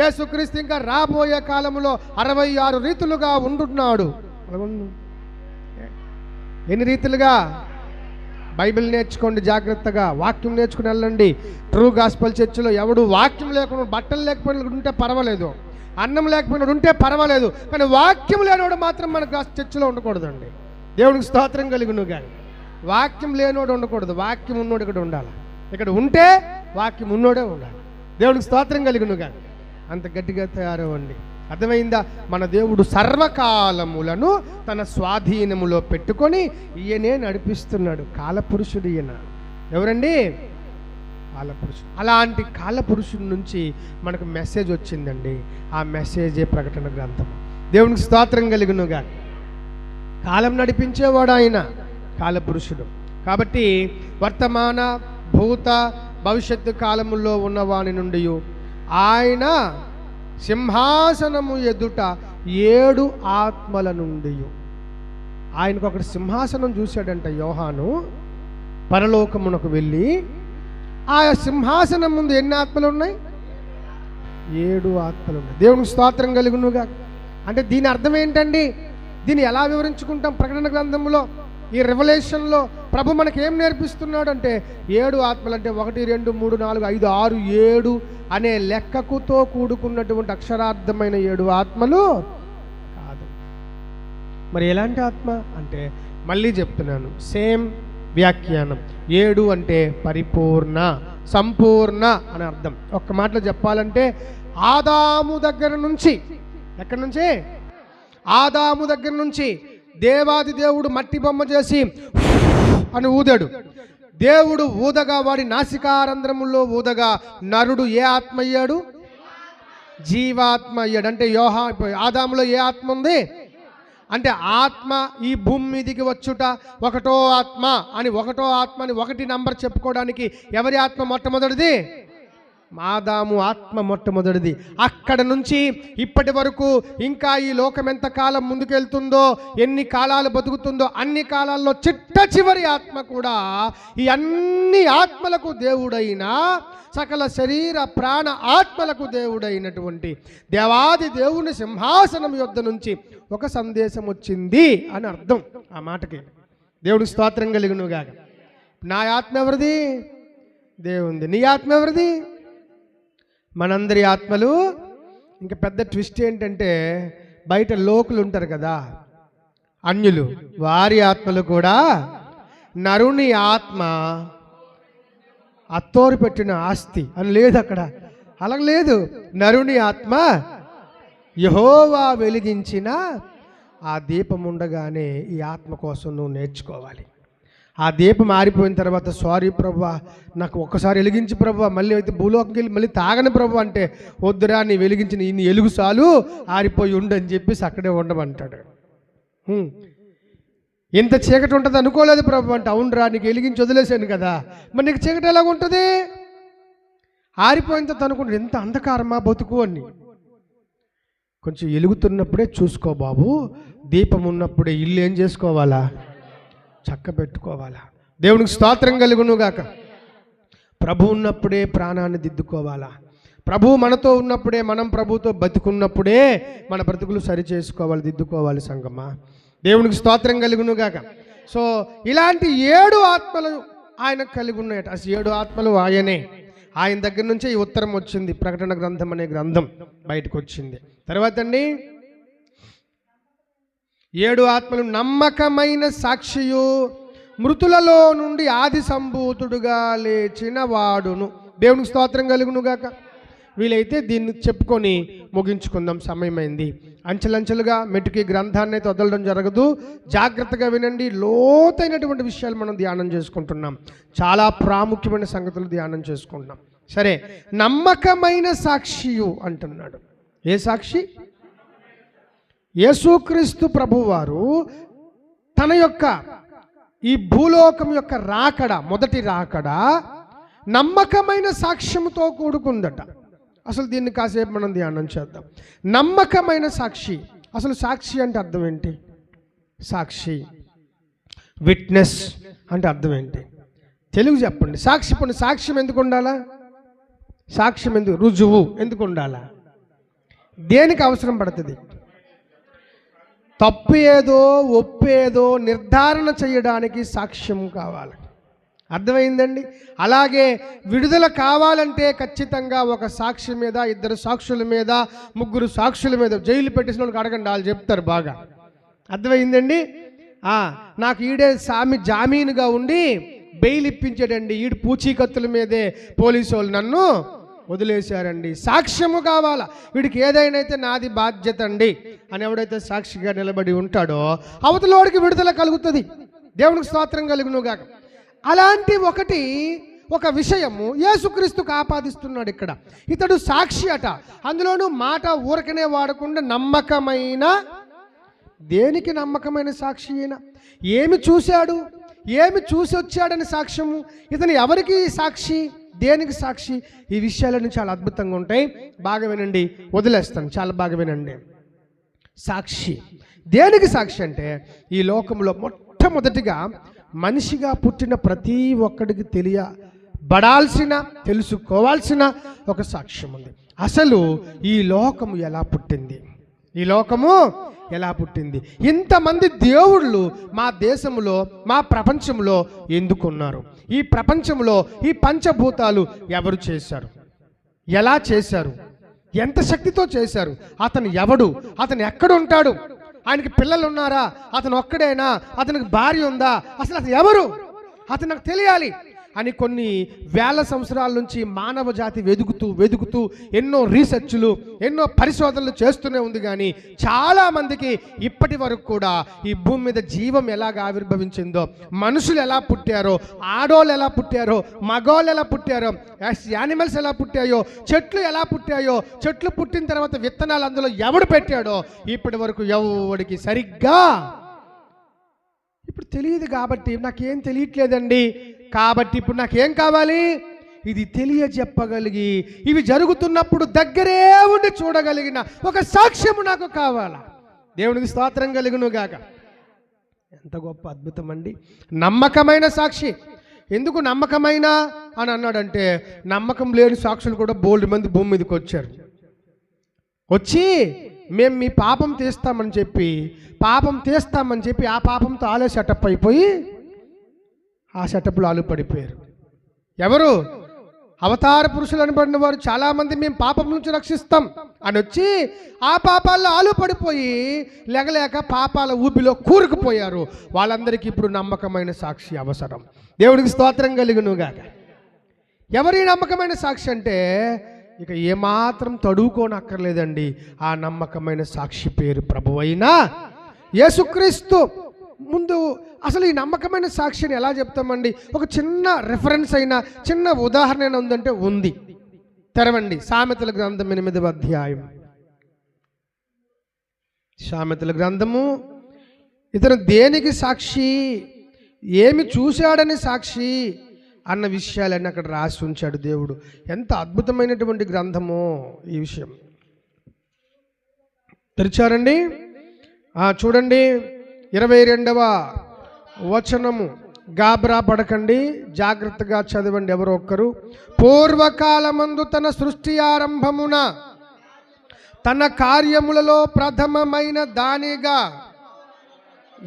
యేసుక్రీస్తు ఇంకా రాబోయే కాలంలో 66 రీతులుగా ఉంటున్నాడు. ఎన్ని రీతులుగా? బైబిల్ నేర్చుకోండి జాగ్రత్తగా, వాక్యం నేర్చుకుని వెళ్ళండి. ట్రూ గాస్పల్ చర్చిలో ఎవడు వాక్యం లేకుండా, బట్టలు లేకపోయినా ఉంటే పర్వాలేదు, అన్నం లేకపోయినా ఉంటే పర్వాలేదు, కానీ వాక్యం లేనివాడు మాత్రం మన చర్చిలో ఉండకూడదండి. దేవునికి స్తోత్రం కలుగును. కానీ వాక్యం లేనివాడు ఉండకూడదు, వాక్యం ఉన్నోడు ఇక్కడ ఉండాలి. ఇక్కడ ఉంటే వాక్యం ఉన్నోడే ఉండాలి. దేవునికి స్తోత్రం కలుగును. కానీ అంత గట్టిగా తయారవ్వండి. అర్థమైందా? మన దేవుడు సర్వకాలములను తన స్వాధీనములో పెట్టుకొని ఈయనే నడిపిస్తున్నాడు. కాలపురుషుడు ఈయన. ఎవరండి? కాలపురుషుడు. అలాంటి కాలపురుషుడి నుంచి మనకు మెసేజ్ వచ్చిందండి. ఆ మెసేజే ప్రకటన గ్రంథం. దేవునికి స్తోత్రం కలుగునుగా. కాలం నడిపించేవాడు ఆయన, కాలపురుషుడు. కాబట్టి వర్తమాన, భూత, భవిష్యత్తు కాలముల్లో ఉన్నవాని నుండి ఆయన సింహాసనము ఎదుట 7 ఆత్మల నుండి, ఆయనకు ఒకటి సింహాసనం చూశాడంట యోహాను. పరలోకమునకు వెళ్ళి ఆ సింహాసనం ముందు ఎన్ని ఆత్మలు ఉన్నాయి? 7 ఆత్మలు ఉన్నాయి. దేవునికి స్తోత్రం కలుగునుగా. అంటే దీని అర్థం ఏంటండి? దీన్ని ఎలా వివరించుకుంటాం? ప్రకటన గ్రంథంలో, ఈ రెవల్యూషన్లో ప్రభు మనకి ఏం నేర్పిస్తున్నాడు అంటే 7 ఆత్మలు అంటే 1 2 3 4 5 6 7 అనే లెక్కకుతో కూడుకున్నటువంటి అక్షరార్థమైన 7 ఆత్మలు కాదు. మరి ఎలాంటి ఆత్మ అంటే మళ్ళీ చెప్తున్నాను, సేమ్ వ్యాఖ్యానం. 7 అంటే పరిపూర్ణ, సంపూర్ణ అని అర్థం. ఒక్క మాటలో చెప్పాలంటే ఆదాము దగ్గర నుంచి, ఎక్కడి నుంచి? ఆదాము దగ్గర నుంచి దేవాది దేవుడు మట్టి బొమ్మ చేసి అని ఊదాడు. దేవుడు ఊదగా వాడి నాసికారంధ్రములో ఊదగా నరుడు ఏ ఆత్మ అయ్యాడు? జీవాత్మ అయ్యాడు. అంటే ఆదాములో ఏ ఆత్మ ఉంది అంటే ఆత్మ ఈ భూమి మీదికి వచ్చుట ఒకటో ఆత్మ అని 1 నంబర్ చెప్పుకోవడానికి ఎవరి ఆత్మ మొట్టమొదటిది? ఆదాము ఆత్మ మొట్టమొదటిది. అక్కడ నుంచి ఇప్పటి వరకు ఇంకా ఈ లోకం ఎంత కాలం ముందుకెళ్తుందో, ఎన్ని కాలాలు బతుకుతుందో అన్ని కాలాల్లో చిట్ట చివరి ఆత్మ కూడా ఈ అన్ని ఆత్మలకు దేవుడైన, సకల శరీర ప్రాణ ఆత్మలకు దేవుడైనటువంటి దేవాది దేవుని సింహాసనం యొద్ద నుంచి ఒక సందేశం వచ్చింది అని అర్థం ఆ మాటకి. దేవుడికి స్తోత్రం కలుగునుగాక. నా ఆత్మ ఎవరిది? దేవుంది. నీ ఆత్మ ఎవరిది? మనందరి ఆత్మలు. ఇంకా పెద్ద ట్విస్ట్ ఏంటంటే, బయట లోకులు ఉంటారు కదా, అన్యులు, వారి ఆత్మలు కూడా నరుని ఆత్మ అత్తోరు పెట్టిన ఆస్తి అని లేదు అక్కడ. అలా లేదు. నరుని ఆత్మ యెహోవా వెలిగించిన ఆ దీపం ఉండగానే ఈ ఆత్మ కోసం నువ్వు నేర్చుకోవాలి. ఆ దీపం ఆరిపోయిన తర్వాత, సారీ ప్రభువా, నాకు ఒక్కసారి వెలిగించి ప్రభువా, మళ్ళీ అయితే భూలోకంకి వెళ్ళి మళ్ళీ తాగని ప్రభు అంటే, వద్దురా, నీ వెలిగించిన ఇన్ని ఎలుగు చాలు, ఆరిపోయి ఉండని చెప్పేసి అక్కడే ఉండమంటాడు. ఇంత చీకటి ఉంటుంది అనుకోలేదు ప్రభు అంటే, అవునరా, నీకు వెలిగించి వదిలేసాను కదా, మరి నీకు చీకటి ఎలాగ ఉంటుంది? ఆరిపోయిన తర్వాత అనుకుంటే ఎంత అంధకారమా బతుకు అని. కొంచెం వెలుగుతున్నప్పుడే చూసుకో బాబు, దీపం ఉన్నప్పుడే ఇల్లు ఏం చేసుకోవాలా? చక్క పెట్టుకోవాలా. దేవునికి స్తోత్రం కలుగునుగాక. ప్రభు ఉన్నప్పుడే ప్రాణాన్ని దిద్దుకోవాలా. ప్రభు మనతో ఉన్నప్పుడే, మనం ప్రభుతో బతుకున్నప్పుడే మన బ్రతుకులు సరి చేసుకోవాలి, దిద్దుకోవాలి సంగమా. దేవునికి స్తోత్రం కలుగునుగాక. సో ఇలాంటి 7 ఆత్మలు ఆయన కలిగి ఉన్నాయట. 7 ఆత్మలు ఆయనే. ఆయన దగ్గర నుంచే ఈ ఉత్తరం వచ్చింది, ప్రకటన గ్రంథం అనే గ్రంథం బయటకు వచ్చింది. తర్వాత అండి, 7 ఆత్మలు నమ్మకమైన సాక్షియు, మృతులలో నుండి ఆది సంభూతుడుగా లేచిన వాడును. దేవునికి స్తోత్రం కలుగునుగాక. వీలైతే దీన్ని చెప్పుకొని ముగించుకుందాం, సమయమైంది. అంచెలంచెలుగా మెట్టుకి గ్రంథాన్ని అయితే వదలడం జరగదు. జాగ్రత్తగా వినండి. లోతైనటువంటి విషయాలు మనం ధ్యానం చేసుకుంటున్నాం. చాలా ప్రాముఖ్యమైన సంగతులు ధ్యానం చేసుకుంటున్నాం. సరే, నమ్మకమైన సాక్షియు అంటున్నాడు. ఏ సాక్షి? యేసుక్రీస్తు ప్రభువారు తన యొక్క ఈ భూలోకం యొక్క రాకడ, మొదటి రాకడ నమ్మకమైన సాక్ష్యంతో కూడుకుందట. అసలు దీన్ని కాసేపు మనం ధ్యానం చేద్దాం. నమ్మకమైన సాక్షి. అసలు సాక్షి అంటే అర్థం ఏంటి? సాక్షి, విట్నెస్ అంటే అర్థం ఏంటి? తెలుగు చెప్పండి. సాక్షి. ఇప్పుడు సాక్ష్యం ఎందుకు ఉండాలా? సాక్ష్యం ఎందుకు? రుజువు ఎందుకు ఉండాలా? దేనికి అవసరం పడుతుంది? తప్పు ఏదో ఒప్పేదో నిర్ధారణ చేయడానికి సాక్ష్యం కావాలి. అర్థమైందండి? అలాగే విడుదల కావాలంటే ఖచ్చితంగా ఒక సాక్షి మీద, 2 సాక్షుల మీద, 3 సాక్షుల మీద, జైలు పెట్టేసిన వాళ్ళకి అడగండి, వాళ్ళు చెప్తారు బాగా. అర్థమైందండి? నాకు ఈడే జామీనుగా ఉండి బెయిల్ ఇప్పించాడండి, ఈడు పూచీకత్తుల మీదే పోలీసు వాళ్ళు నన్ను వదిలేశారండి. సాక్ష్యము కావాలా. వీడికి ఏదైనా అయితే నాది బాధ్యత అండి అని ఎవడైతే సాక్షిగా నిలబడి ఉంటాడో అవతలోడికి విడుదల కలుగుతుంది. దేవునికి స్తోత్రం కలుగునుగాక. అలాంటి ఒక విషయము యేసుక్రీస్తుకు ఆపాదిస్తున్నాడు ఇక్కడ. ఇతడు సాక్షి అట. అందులోనూ మాట ఊరకనే వాడకుండా నమ్మకమైన. దేనికి నమ్మకమైన సాక్షి అయినా? ఏమి చూశాడు, ఏమి చూసి వచ్చాడని సాక్ష్యము. ఇతను ఎవరికి సాక్షి, దేనికి సాక్షి? ఈ విషయాలన్నీ చాలా అద్భుతంగా ఉంటాయి. బాగా వినండి, వదిలేస్తాను, చాలా బాగా వినండి. సాక్షి దేనికి సాక్షి అంటే, ఈ లోకంలో మొట్టమొదటిగా మనిషిగా పుట్టిన ప్రతి ఒక్కడికి తెలియబడాల్సిన, తెలుసుకోవాల్సిన ఒక సాక్ష్యం ఉంది. అసలు ఈ లోకము ఎలా పుట్టింది? ఈ లోకము ఎలా పుట్టింది? ఇంతమంది దేవుళ్ళు మా దేశంలో, మా ప్రపంచంలో ఎందుకున్నారు? ఈ ప్రపంచంలో ఈ పంచభూతాలు ఎవరు చేశారు? ఎలా చేశారు? ఎంత శక్తితో చేశారు? అతను ఎవడు? అతను ఎక్కడ ఉంటాడు? ఆయనకి పిల్లలు ఉన్నారా? అతను ఒక్కడేనా? అతనికి భార్య ఉందా? అసలు అతను ఎవరు? అతను నాకు తెలియాలి అని కొన్ని వేల సంవత్సరాల నుంచి మానవ జాతి వెతుకుతూ ఎన్నో రీసెర్చ్లు, ఎన్నో పరిశోధనలు చేస్తూనే ఉంది. కానీ చాలామందికి ఇప్పటి వరకు కూడా ఈ భూమి మీద జీవం ఎలాగ ఆవిర్భవించిందో, మనుషులు ఎలా పుట్టారో, ఆడోళ్ళు ఎలా పుట్టారో, మగోళ్ళు ఎలా పుట్టారో, యానిమల్స్ ఎలా పుట్టాయో, చెట్లు ఎలా పుట్టాయో, చెట్లు పుట్టిన తర్వాత విత్తనాలు అందులో ఎవడు పెట్టాడో ఇప్పటి వరకు ఎవడికి సరిగ్గా ఇప్పుడు తెలియదు. కాబట్టి నాకేం తెలియట్లేదండి. కాబట్టి ఇప్పుడు నాకేం కావాలి? ఇది తెలియజెప్పగలిగి ఇవి జరుగుతున్నప్పుడు దగ్గరే ఉండి చూడగలిగిన ఒక సాక్ష్యము నాకు కావాలా. దేవునికి స్తోత్రం కలుగును గాక. ఎంత గొప్ప అద్భుతం అండి. నమ్మకమైన సాక్షి. ఎందుకు నమ్మకమైన అని అన్నాడంటే, నమ్మకం లేని సాక్షులు కూడా బోల్డ్ మంది భూమి మీదకి వచ్చారు. వచ్చి మేము మీ పాపం తీస్తామని చెప్పి ఆ పాపంతో ఆలే సెటప్ అయిపోయి ఆ సెటప్లో ఆలు పడిపోయారు. ఎవరు? అవతార పురుషులు అనబడిన వారు చాలామంది మేము పాపం నుంచి రక్షిస్తాం అని వచ్చి ఆ పాపాల్లో ఆలు పడిపోయి లేగలేక పాపాల ఊపిలో కూరుకుపోయారు. వాళ్ళందరికీ ఇప్పుడు నమ్మకమైన సాక్షి అవసరం. దేవుడికి స్తోత్రం కలుగునుగాక. ఎవరి నమ్మకమైన సాక్షి అంటే ఇక ఏమాత్రం తడువుకోనక్కర్లేదండి. ఆ నమ్మకమైన సాక్షి పేరు ప్రభువైన యేసుక్రీస్తు. ముందు అసలు ఈ నమ్మకమైన సాక్షిని ఎలా చెప్తామండి? ఒక చిన్న రిఫరెన్స్ అయినా చిన్న ఉదాహరణ అయినా ఉందంటే ఉంది. తెరవండి సామెతల గ్రంథం 8వ అధ్యాయం. సామెతల గ్రంథము. ఇతను దేనికి సాక్షి, ఏమి చూశాడని సాక్షి అన్న విషయాలన్నీ అక్కడ రాసి ఉంచాడు దేవుడు. ఎంత అద్భుతమైనటువంటి గ్రంథమో ఈ విషయం. తెరిచారండి? చూడండి 22వ వచనము. గాబరా పడకండి, జాగ్రత్తగా చదవండి ఎవరో ఒక్కరు. పూర్వకాలమందు తన సృష్టి ఆరంభమున తన కార్యములలో ప్రథమమైన దానిగా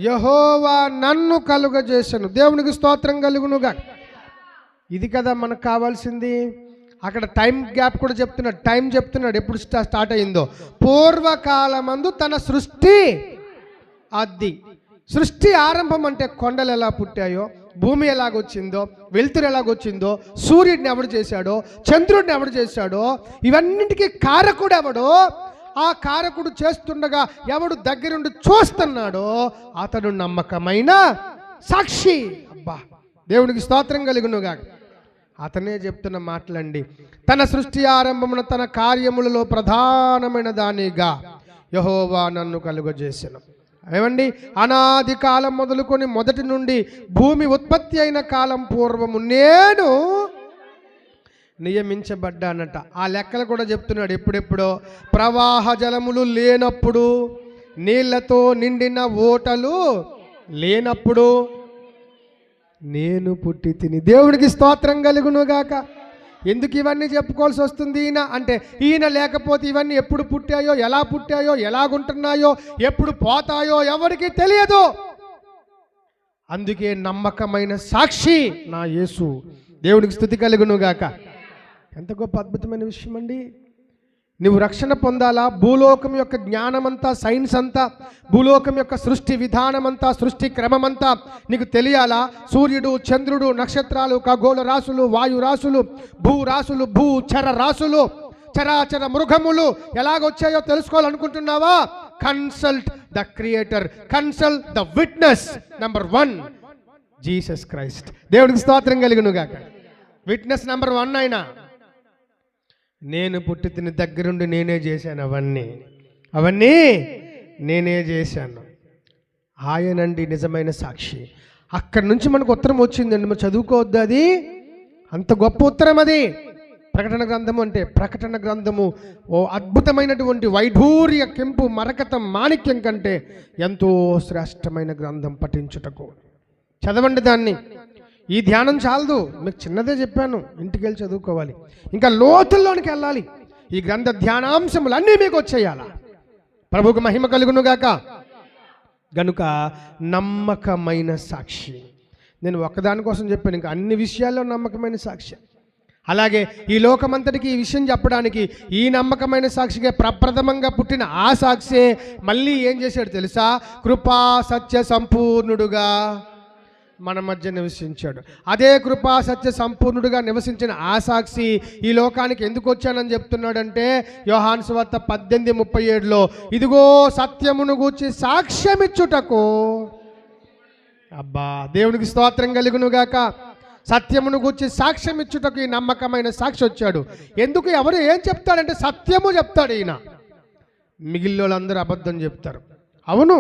యెహోవా నన్ను కలుగజేసెను. దేవునికి స్తోత్రం కలుగునుగా. ఇది కదా మనకు కావాల్సింది. అక్కడ టైం గ్యాప్ కూడా చెప్తున్నాడు, టైం చెప్తున్నాడు ఎప్పుడు స్టార్ట్ అయిందో. పూర్వకాలమందు తన సృష్టి. అది సృష్టి ఆరంభం అంటే కొండలు ఎలా పుట్టాయో, భూమి ఎలాగొచ్చిందో, వెలుతురు ఎలాగొచ్చిందో, సూర్యుడిని ఎవడు చేశాడో, చంద్రుడిని ఎవడు చేశాడో, ఇవన్నింటికీ కారకుడు ఎవడో, ఆ కారకుడు చేస్తుండగా ఎవడు దగ్గరుండి చూస్తున్నాడో అతడు నమ్మకమైన సాక్షి. అబ్బా దేవునికి స్తోత్రం కలుగునుగా. అతనే చెప్తున్న మాటలండి. తన సృష్టి ఆరంభమున తన కార్యములలో ప్రధానమైన దానిగా యెహోవా నన్ను కలుగజేసెను. ఏమండి? అనాది కాలం మొదలుకొని మొదటి నుండి భూమి ఉత్పత్తి అయిన కాలం పూర్వము నేను నియమించబడ్డానట. ఆ లెక్కలు కూడా చెప్తున్నాడు. ఎప్పుడెప్పుడో ప్రవాహ జలములు లేనప్పుడు, నీళ్లతో నిండిన ఓటలు లేనప్పుడు నేను పుట్టి తిని. దేవుడికి స్తోత్రం కలుగునుగాక. ఎందుకు ఇవన్నీ చెప్పుకోవాల్సి వస్తుంది ఈయన అంటే, ఈయన లేకపోతే ఇవన్నీ ఎప్పుడు పుట్టాయో, ఎలా పుట్టాయో, ఎలాగుంటున్నాయో, ఎప్పుడు పోతాయో ఎవరికి తెలియదు. అందుకే నమ్మకమైన సాక్షి నా యేసు. దేవునికి స్తుతి కలుగునుగాక. ఎంత గొప్ప అద్భుతమైన విషయం అండి. నువ్వు రక్షణ పొందాలా? భూలోకం యొక్క జ్ఞానమంతా, సైన్స్ అంతా, భూలోకం యొక్క సృష్టి విధానమంతా, సృష్టి క్రమమంతా నీకు తెలియాలా? సూర్యుడు, చంద్రుడు, నక్షత్రాలు, ఖగోళ రాశులు, వాయు రాశులు, భూరాశులు, భూచర రాశులు, చరాచర మృగములు ఎలాగొచ్చాయో తెలుసుకోవాలనుకుంటున్నావా? Consult the creator, consult the witness. Number 1 Jesus Christ. దేవుడికి స్తోత్రం కలుగునుగాక. విట్నెస్ నెంబర్ 1 ఆయన. నేను పుట్టి తిని దగ్గరుండి నేనే చేశాను అవన్నీ నేనే చేశాను. ఆయనండి నిజమైన సాక్షి. అక్కడి నుంచి మనకు ఉత్తరం వచ్చిందండి. మనం చదువుకోవద్దు, అది అంత గొప్ప ఉత్తరం. అది ప్రకటన గ్రంథము అంటే, ప్రకటన గ్రంథము ఓ అద్భుతమైనటువంటి వైఢూర్య కెంపు మరకతం మాణిక్యం కంటే ఎంతో శ్రేష్టమైన గ్రంథం పఠించుటకు. చదవండి దాన్ని. ఈ ధ్యానం చాలదు, మీకు చిన్నదే చెప్పాను, ఇంటికి వెళ్ళి చదువుకోవాలి. ఇంకా లోతుల్లోనికి వెళ్ళాలి. ఈ గ్రంథ ధ్యానాంశములు అన్నీ మీకు వచ్చేయాల. ప్రభువుకు మహిమ కలుగునుగాక. గనుక నమ్మకమైన సాక్షి. నేను ఒక్కదాని కోసం చెప్పాను, ఇంకా అన్ని విషయాల్లో నమ్మకమైన సాక్షి. అలాగే ఈ లోకమంతటికి ఈ విషయం చెప్పడానికి ఈ నమ్మకమైన సాక్షిగా ప్రప్రథమంగా పుట్టిన ఆ సాక్షి మళ్ళీ ఏం చేశాడు తెలుసా? కృపా సత్య సంపూర్ణుడుగా మన మధ్య నివసించాడు. అదే కృపా సత్య సంపూర్ణుడిగా నివసించిన ఆ సాక్షి ఈ లోకానికి ఎందుకు వచ్చానని చెప్తున్నాడంటే, యోహాను సువార్త 18:37లో ఇదిగో సత్యమును గూర్చి సాక్ష్యమిచ్చుటకు. అబ్బా దేవునికి స్తోత్రం కలుగునుగాక. సత్యమును గూర్చి సాక్ష్యమిచ్చుటకు ఈ నమ్మకమైన సాక్షి వచ్చాడు. ఎందుకు? ఎవరు ఏం చెప్తాడంటే సత్యము చెప్తాడు ఈయన. మిగిలిన వాళ్ళందరూ అబద్ధం చెప్తారు. అవును,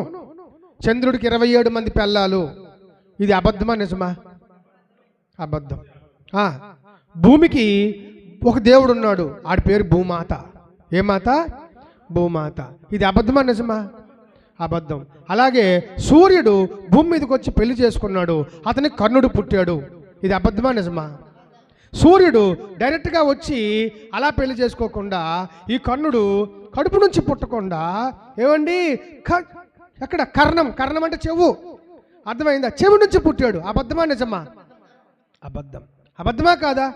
చంద్రుడికి 27 మంది పెళ్ళాలు. ఇది అబద్ధమా నిజమా? అబద్ధం. భూమికి ఒక దేవుడు ఉన్నాడు, ఆడి పేరు భూమాత. ఏ మాత? భూమాత. ఇది అబద్ధమా నిజమా? అబద్ధం. అలాగే సూర్యుడు భూమి మీదకి వచ్చి పెళ్లి చేసుకున్నాడు, అతనికి కర్ణుడు పుట్టాడు. ఇది అబద్ధమా నిజమా? సూర్యుడు డైరెక్ట్గా వచ్చి అలా పెళ్లి చేసుకోకుండా ఈ కర్ణుడు కడుపు నుంచి పుట్టకుండా ఏమండి ఎక్కడ కర్ణం, కర్ణం అంటే చెవు, అర్థమైందా? చెవు నుంచి పుట్టాడు. అబద్ధమా నిజమా? అబద్ధం. అబద్ధమా కాదా?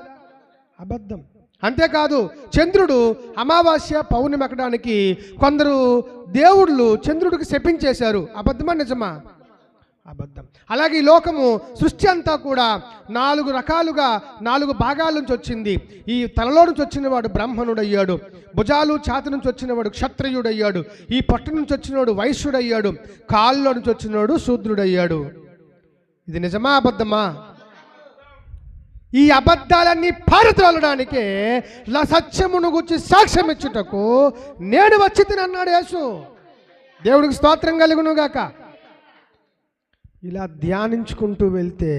అబద్ధం. అంతేకాదు చంద్రుడు అమావాస్య పౌర్ణమి ఎక్కడానికి కొందరు దేవుళ్ళు చంద్రుడికి శపించేశారు. అబద్ధమా నిజమా? అబద్ధం. అలాగే ఈ లోకము సృష్టి అంతా కూడా 4 రకాలుగా 4 భాగాల నుంచి వచ్చింది. ఈ తలలో నుంచి వచ్చినవాడు బ్రాహ్మణుడయ్యాడు, భుజాలు ఛాతి నుంచి వచ్చినవాడు క్షత్రియుడయ్యాడు, ఈ పట్టు నుంచి వచ్చినవాడు వైశ్యుడయ్యాడు, కాళ్ళలో నుంచి వచ్చినవాడు శూద్రుడయ్యాడు. ఇది నిజమా అబద్ధమా? ఈ అబద్ధాలన్నీ పారద్రోలడానికే సత్యమును గురించి సాక్ష్యం ఇచ్చుటకు నేను వచ్చి తినన్నాడు యేసు. దేవుడికి స్తోత్రం కలుగునుగాక. ఇలా ధ్యానించుకుంటూ వెళ్తే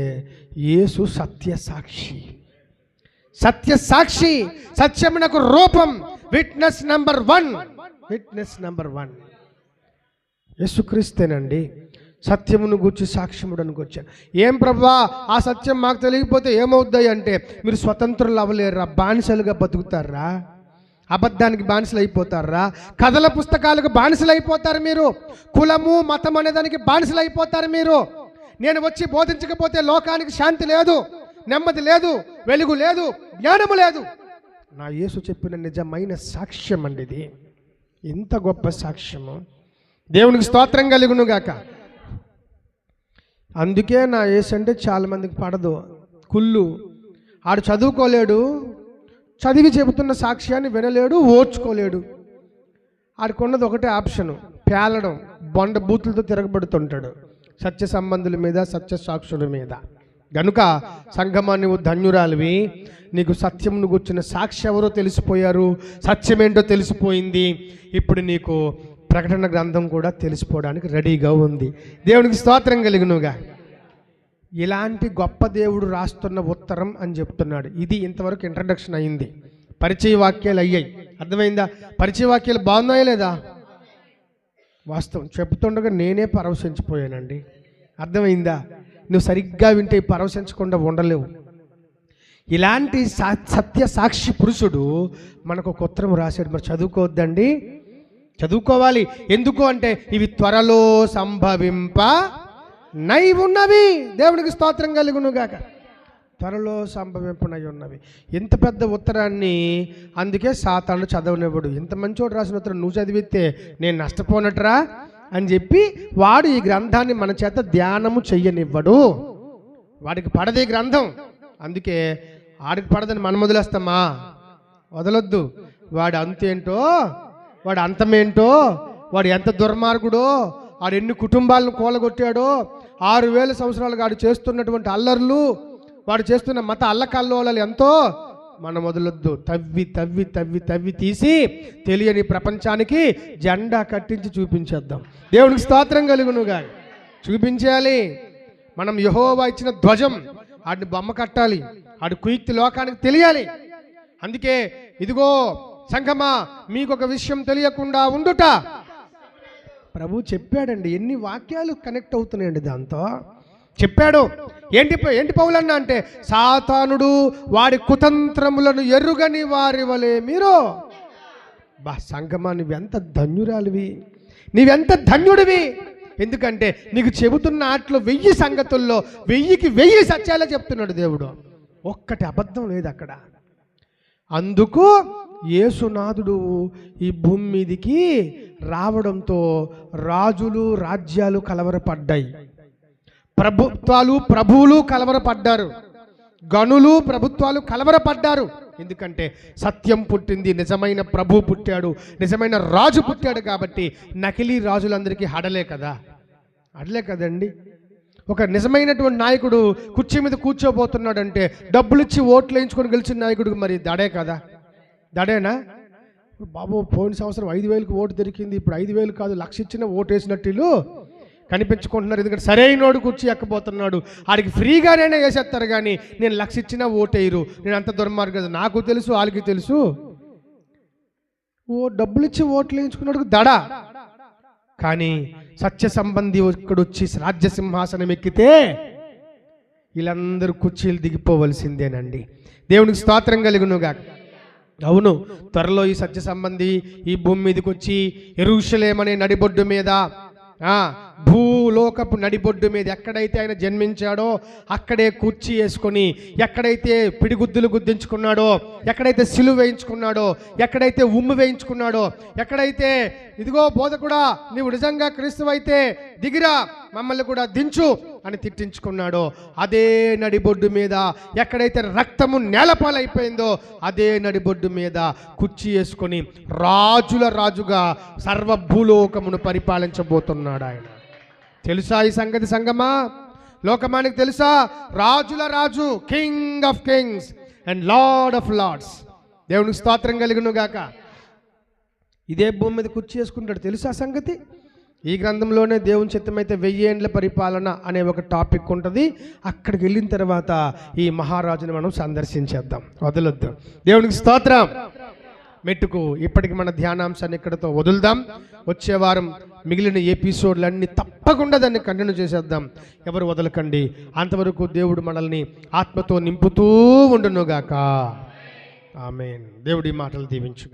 యేసు సత్యసాక్షి. సత్యసాక్షి, సత్యమునకు రూపం. Witness number 1. Witness number 1 యేసుక్రీస్తేనండి. సత్యమును గూర్చి సాక్ష్యముడానికి వచ్చాను. ఏం ప్రభువా, ఆ సత్యం మాకు తెలియకపోతే ఏమవుద్దాయి అంటే, మీరు స్వతంత్రులు అవ్వలేరా, బానిసలుగా బతుకుతారా, అబద్ధానికి బానిసలు అయిపోతారా, కథల పుస్తకాలకు బానిసలు అయిపోతారు మీరు, కులము మతం అనేదానికి బానిసలు అయిపోతారు మీరు. నేను వచ్చి బోధించకపోతే లోకానికి శాంతి లేదు, నెమ్మది లేదు, వెలుగు లేదు, జ్ఞానము లేదు. నా యేసు చెప్పిన నిజమైన సాక్ష్యం అండి ఇది. ఇంత గొప్ప సాక్ష్యము. దేవునికి స్తోత్రం కలుగునుగాక. అందుకే నా యేసు అంటే చాలామందికి పడదు, కుళ్ళు. ఆడు చదువుకోలేడు, చదివి చెబుతున్న సాక్ష్యాన్ని వినలేడు, ఓర్చుకోలేడు. ఆడికున్నది ఒకటే ఆప్షను, పేలడం, బొండ బూతులతో తిరగబడుతుంటాడు సత్య సంబంధుల మీద, సత్య సాక్షుల మీద. గనుక సంఘమా, నువ్వు ధన్యురాలివి. నీకు సత్యమును గుర్చిన సాక్షి ఎవరో తెలిసిపోయారు, సత్యమేంటో తెలిసిపోయింది. ఇప్పుడు నీకు ప్రకటన గ్రంథం కూడా తెలిసిపోవడానికి రెడీగా ఉంది. దేవునికి స్తోత్రం కలుగునుగా. ఇలాంటి గొప్ప దేవుడు రాస్తున్న ఉత్తరం అని చెప్తున్నాడు. ఇది ఇంతవరకు ఇంట్రడక్షన్ అయింది. పరిచయ వాక్యాలు అయ్యాయి. అర్థమైందా? పరిచయ వాక్యాలు బాగున్నాయా లేదా? వాస్తవం చెప్తుండగా నేనే పరవశించిపోయానండి. అర్థమైందా? నువ్వు సరిగ్గా వింటే పరవశించకుండా ఉండలేవు. ఇలాంటి సత్య సాక్షి పురుషుడు మనకు ఒక ఉత్తరం రాశాడు. మరి చదువుకోవద్దండి? చదువుకోవాలి. ఎందుకు అంటే ఇవి త్వరలో సంభవింప నై ఉన్నవి. దేవునికి స్తోత్రం కలుగునుగాక. త్వరలో సంభవింపనై ఉన్నవి. ఇంత పెద్ద ఉత్తరాన్ని అందుకే సాతాను చదవనివ్వడు. ఇంత మంచోడు రాసిన ఉత్తరం నువ్వు చదివితే నేను నష్టపోనట్రా అని చెప్పి వాడు ఈ గ్రంథాన్ని మన చేత ధ్యానము చెయ్యనివ్వడు. వాడికి పడదు ఈ గ్రంథం. అందుకే ఆడికి పడదని మనం వదిలేస్తామా? వదలొద్దు. వాడు అంతేంటో, వాడు అంతమేంటో, వాడు ఎంత దుర్మార్గుడో, వాడు ఎన్ని కుటుంబాలను కూలగొట్టాడో, 6000 సంవత్సరాలుగా వాడు చేస్తున్నటువంటి అల్లర్లు, వాడు చేస్తున్న మత అల్లకల్లోలాలు ఎంతో మనం వదలొద్దు. తవ్వి తవ్వి తవ్వి తవ్వి తీసి తెలియని ప్రపంచానికి జెండా కట్టించి చూపించేద్దాం. దేవునికి స్తోత్రం కలుగునుగా. చూపించాలి. మనం యెహోవా ఇచ్చిన ధ్వజం, వాడిని బొమ్మ కట్టాలి, వాడి కుయుక్తి లోకానికి తెలియాలి. అందుకే ఇదిగో సంఘమా, మీకు ఒక విషయం తెలియకుండా ఉండుట ప్రభు చెప్పాడండి. ఎన్ని వాక్యాలు కనెక్ట్ అవుతున్నాయండి దాంతో. చెప్పాడు. ఏంటి పౌలన్న అంటే, సాతానుడు వాడి కుతంత్రములను ఎరుగని వారి వలె మీరు. సంఘమా, నువ్వెంత ధన్యురాలివి, నీవెంత ధన్యుడివి. ఎందుకంటే నీకు చెబుతున్న ఆటలో 1000 సంగతుల్లో 1000కి 1000 సత్యాలే చెప్తున్నాడు దేవుడు. ఒక్కటి అబద్ధం లేదు అక్కడ. అందుకు యేసునాథుడు ఈ భూమి మీదికి రావడంతో రాజులు రాజ్యాలు కలవరపడ్డాయి, ప్రభువులు కలవరపడ్డారు, గనులు ప్రభుత్వాలు కలవరపడ్డారు. ఎందుకంటే సత్యం పుట్టింది, నిజమైన ప్రభు పుట్టాడు, నిజమైన రాజు పుట్టాడు. కాబట్టి నకిలీ రాజులందరికీ హడలే కదండి. ఒక నిజమైనటువంటి నాయకుడు కుర్చీ మీద కూర్చోబోతున్నాడంటే డబ్బులు ఇచ్చి ఓట్లు వేయించుకొని గెలిచిన నాయకుడికి మరి దడే కదా? దడేనా? బాబు పోయిన సంవత్సరం 5000కి ఓటు దొరికింది, ఇప్పుడు 5000 కాదు 1,00,000 ఇచ్చిన ఓటు వేసినట్టు కనిపించుకుంటున్నారు. ఎందుకంటే సరైనోడు కూర్చి ఎక్కబోతున్నాడు, ఆడికి ఫ్రీగానే వేసేస్తారు, కానీ నేను లక్ష ఇచ్చినా ఓటేయరు, నేను అంత దుర్మార్గం. నాకు తెలుసు, వాళ్ళకి తెలుసు. డబ్బులు ఇచ్చి ఓట్లు వేయించుకున్నాడు దడ. కానీ సత్య సంబంధి ఇక్కడొచ్చి రాజ్య సింహాసనం ఎక్కితే వీళ్ళందరూ కుర్చీలు దిగిపోవలసిందేనండి. దేవునికి స్తోత్రం కలుగునుగాక. అవును, త్వరలో ఈ సత్య సంబంధి ఈ భూమి మీదకి వచ్చి యెరూషలేము అనే నడిబొడ్డు మీద, భూలోకపు నడిబొడ్డు మీద ఎక్కడైతే ఆయన జన్మించాడో అక్కడే కుర్చీ వేసుకొని, ఎక్కడైతే పిడిగుద్దులు గుద్దించుకున్నాడో, ఎక్కడైతే సిలువ వేయించుకున్నాడో, ఎక్కడైతే ఉమ్ము వేయించుకున్నాడో, ఎక్కడైతే ఇదిగో బోధకుడా నీవు నిజంగా క్రీస్తు అయితే దిగిరా, మమ్మల్ని కూడా దించు అని తిట్టించుకున్నాడో, అదే నడిబొడ్డు మీద ఎక్కడైతే రక్తము నేలపాలైపోయిందో అదే నడిబొడ్డు మీద కుర్చీ వేసుకొని రాజుల రాజుగా సర్వభూలోకమును పరిపాలించబోతున్నాడు ఆయన. తెలుసా ఈ సంగతి సంగమా? లోకమానికి తెలుసా? రాజుల రాజు, king of kings and lord of lords. దేవునికి స్తోత్రం కలుగును గాక. ఇదే భూమి మీద కుర్చీ వేసుకుంటాడు. తెలుసా సంగతి? ఈ గ్రంథంలోనే దేవుని చిత్తమైతే 1000 ఏండ్ల పరిపాలన అనే ఒక టాపిక్ ఉంటుంది. అక్కడికి వెళ్ళిన తర్వాత ఈ మహారాజుని మనం సందర్శించేద్దాం, వదలొద్దాం. దేవునికి స్తోత్రం. మెట్టుకు ఇప్పటికి మన ధ్యానాంశాన్ని ఇక్కడతో వదులుదాం. వచ్చే వారం మిగిలిన ఎపిసోడ్లన్నీ తప్పకుండా దాన్ని కంటిన్యూ చేసేద్దాం. ఎవరు వదలకండి. అంతవరకు దేవుడు మనల్ని ఆత్మతో నింపుతూ ఉండునుగాక. ఆమేన్. దేవుడి మాటలు దీవించు.